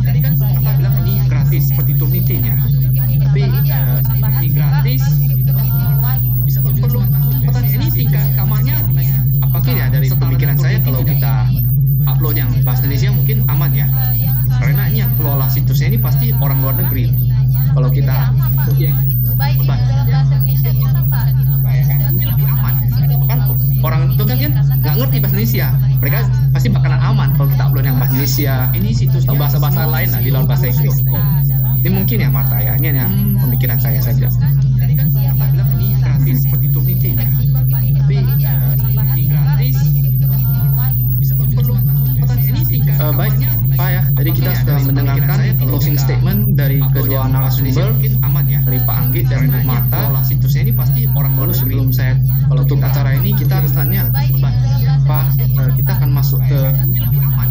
Tadi kan Bu Marta bilang ini gratis seperti Turnitin ya. Tapi ini gratis. Bisa perlu pertanyaan ini tingkat kamarnya apakah ya dari pemikiran saya kalau kita upload yang bahasa Indonesia mungkin aman ya, karena ini yang kelola situsnya ini pasti orang luar negeri. Kalau kita yang baik dalam bahasa Indonesia bisa Pak. ini lebih aman kan orang itu kan nggak ngerti bahasa Indonesia, mereka pasti bakalan aman kalau kita upload yang bahasa Indonesia. Ini situs atau bahasa-bahasa lain lah di luar bahasa Inggris. Ini mungkin ya Marta ya, ini hanya pemikiran saya saja. Tadi kan Bu Marta bilang ini gratis seperti Turnitin ya. Tapi ini gratis. Bisa perlu pertanyaan ini tingkat baiknya Pak ya. Tadi kita sudah mendengarkan closing statement dari kedua narasumber aman ya, dari Pak Anggit dan Bu Marta. Situsnya ini pasti orang baru. Sebelum saya tutup acara ini kita tanya Pak, kita akan masuk ke aman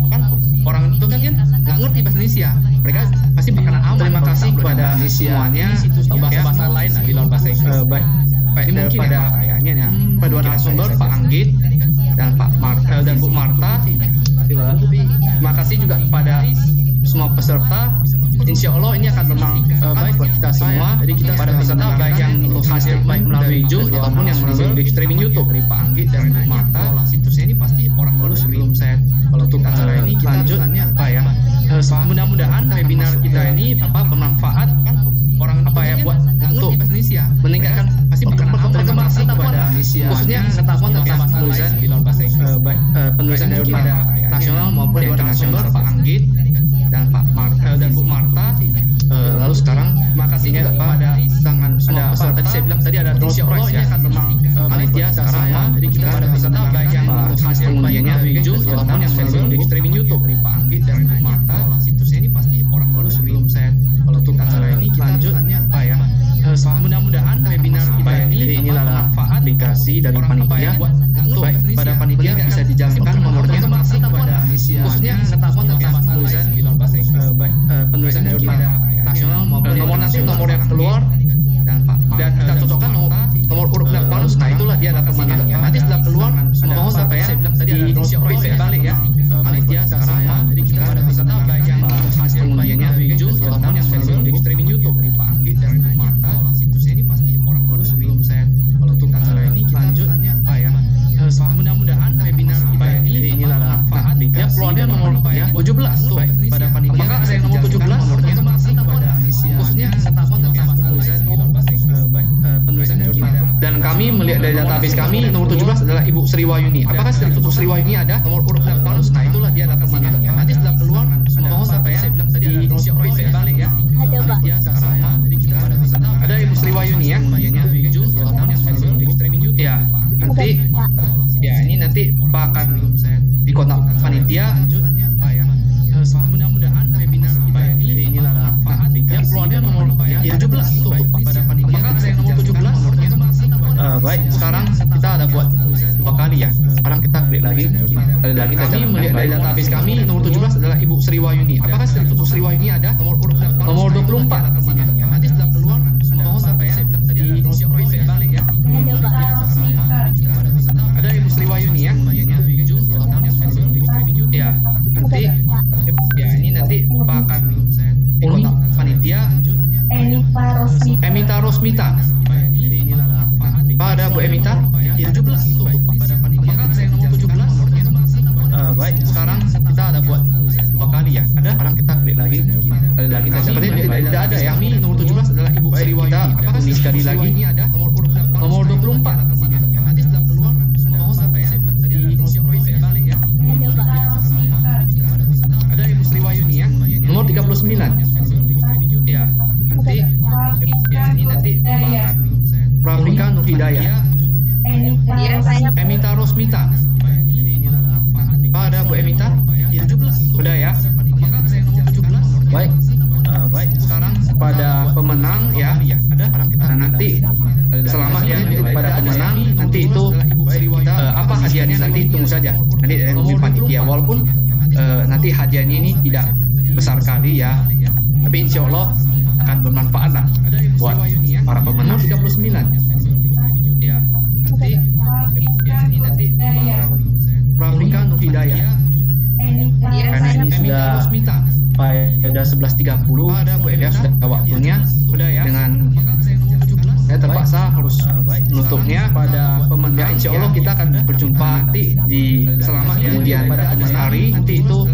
kan orang itu kan nggak ngerti bahasa Indonesia, mereka pasti bakalan aman. Terima kasih kepada semuanya atau bahasa-bahasa lain lah di luar bahasa Inggris. Baik daripada kayaknya ya kedua narasumber Pak Anggit dan Pak Marta dan Bu Marta. Terima kasih juga kepada semua peserta. Insya Allah ini akan memang baik buat kita semua. Jadi kita pada peserta baik yang hasil baik melalui Zoom ataupun yang melalui streaming YouTube dari Pak Anggit dan Bu Marta. Situsnya ini pasti orang baru. Sebelum saya tutup acara ini kita lanjut apa ya. Mudah-mudahan webinar kita ini bermanfaat orang apa ya buat untuk Indonesia meningkatkan pasti berkembang kepada khususnya pengetahuan tentang penulisan di luar bahasa Inggris. Baik penulisan daripada nasional maupun internasional Pak Anggit dan Pak Marta dan Bu Marta. Lalu sekarang terima kasih juga kepada tangan semua peserta. Tadi saya bilang tadi ada door prize ya. Akan memang panitia sekarang ya. Jadi kita pada peserta baik yang hasil pengundiannya Zoom ataupun yang melalui streaming YouTube dari Pak Anggit dan Bu Marta. Situsnya ini pasti orang baru. Sebelum saya tutup acara ini kita lanjut apa ya. Mudah-mudahan webinar kita ini bermanfaat aplikasi dari panitia baik pada panitia bisa dijalankan nomornya kepada khususnya pengetahuan tentang penulisan di luar bahasa Inggris. Baik penulisan daripada nasional maupun nomor yang keluar dan kita cocokkan nomor urut belakang. Nah itulah dia data pemenangnya. Nanti setelah keluar mohon apa ya di feedback balik ya panitia sekarang ya. Jadi kita pada peserta baik yang hasil pengundiannya Zoom ataupun yang melalui streaming YouTube dari Pak Anggit dan Bu Marta. Situsnya ini pasti orang baru. Sebelum saya tutup acara 17 tuh pada panitia. Apakah ada yang nomor 17? Khususnya penulisan jurnal. Dan kami melihat dari database kami nomor 17 adalah Ibu Sri Wahyuni. Apakah untuk Sri Wahyuni ada nomor urut daftar? Nah, itulah dia adalah pemenangnya. Nanti setelah keluar mohon apa ya? Saya bilang tadi di feedback balik ya. Ada, Pak. Ya, sekarang jadi kita ada Ibu Sri Wahyuni ya. Ya, nanti ya ini nanti Pak akan di kontak panitia. Mudah-mudahan webinar kita ini inilah manfaat. Yang keluarnya nomor 17 tuh pada panitia. Apakah ada yang nomor 17? Baik, sekarang kita ada buat 2 kali ya. Sekarang kita klik lagi. Kami melihat dari database kami nomor 17 adalah Ibu Sri Wahyuni. Apakah untuk Sri Wahyuni ada nomor urut daftar? Nomor 24. Nanti setelah keluar mohon apa ya? Saya bilang tadi di feedback balik ya. Ada Ibu Sri Wahyuni ya. Ya, nanti ya ini nanti Pak akan di kontak panitia. Emita Rosmita. Pak ada Bu Emita? 17 tuh pada panitia. Apakah ada yang nomor 17? Baik, sekarang kita ada buat 2 kali ya. Ada? Sekarang kita klik lagi. Kali lagi sepertinya tidak ada ya. Kami nomor 17 adalah Ibu Sri Wahyuni. Apakah sekali lagi ini ada nomor urut daftar? Nomor 24. Nanti setelah keluar mohon apa ya? Saya bilang tadi di feedback balik ya. Ada Ibu Sri Wahyuni ya. Nomor 39. Ya, nanti ya ini nanti Rafika Nur Hidayah. Iya, saya. Emita Rosmita. Pak ada Bu Emita? 17. Udah ya. Baik. Baik, sekarang pada pemenang ya. Ada. Sekarang kita nanti selamat ya pada pemenang. Nanti itu apa hadiahnya nanti tunggu saja. Nanti dari panitia walaupun nanti hadiahnya ini tidak besar kali ya. Tapi insya Allah akan bermanfaat lah buat para pemenang. 39. Ya, nanti ya ini nanti Rafika Nur Hidayah. Iya, Karena saya. ini sudah Rosmita. Pada 11.30 ya sudah waktunya ya dengan saya terpaksa harus menutupnya pada pemenang. Insya Allah kita akan berjumpa nanti di selamat kemudian pada hari nanti itu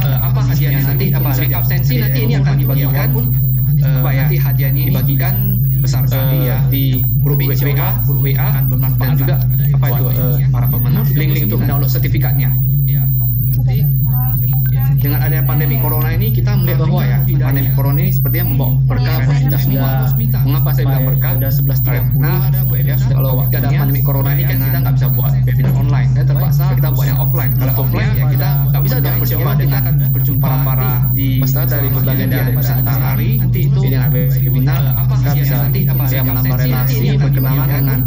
apa hadiahnya nanti apa absensi nanti ini akan dibagikan nanti hadiahnya dibagikan besar sekali ya di grup WA akan bermanfaat dan juga apa itu para pemenang link untuk download sertifikatnya. Dengan adanya pandemi corona ini kita melihat bahwa ya pandemi corona ini sepertinya membawa berkah bagi kita semua. Mengapa saya bilang berkah? Sudah 11.30. Nah, ya sudah kalau ada pandemi corona ini kan kita nggak bisa buat webinar online. Ya terpaksa kita buat yang offline. Kalau offline ya kita nggak bisa dong berjumpa. Kita akan berjumpa para di peserta dari berbagai daerah Nusantara. Nanti itu dengan webinar kita bisa nanti ya menambah relasi, berkenalan dengan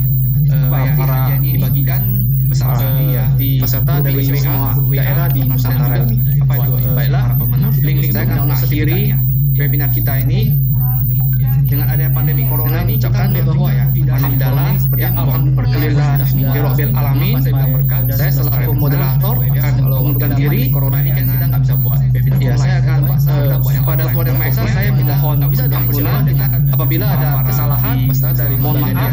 para dibagikan besar ya di peserta dari semua daerah di Nusantara ini. Apa itu? Baiklah, link saya akan download sendiri webinar kita ini. Dengan adanya pandemi corona ini ucapkan bahwa ya alhamdulillah seperti alhamdulillah rabbil alamin. Saya selaku moderator akan mengundurkan diri corona ini karena kita nggak bisa buat webinar. Ya saya akan pada Tuhan Yang Maha Esa saya mohon ampunan apabila ada kesalahan dari mohon maaf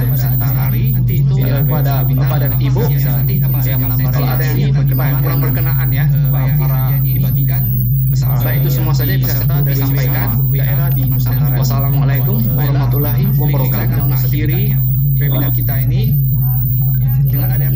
hari nanti itu pada Bapak dan Ibu nanti saya menambah kalau ada yang kurang berkenaan ya para dibagikan baik itu semua saja bisa saya sampaikan daerah di Nusantara. Wassalamualaikum warahmatullahi wabarakatuh. Sendiri webinar kita ini dengan adanya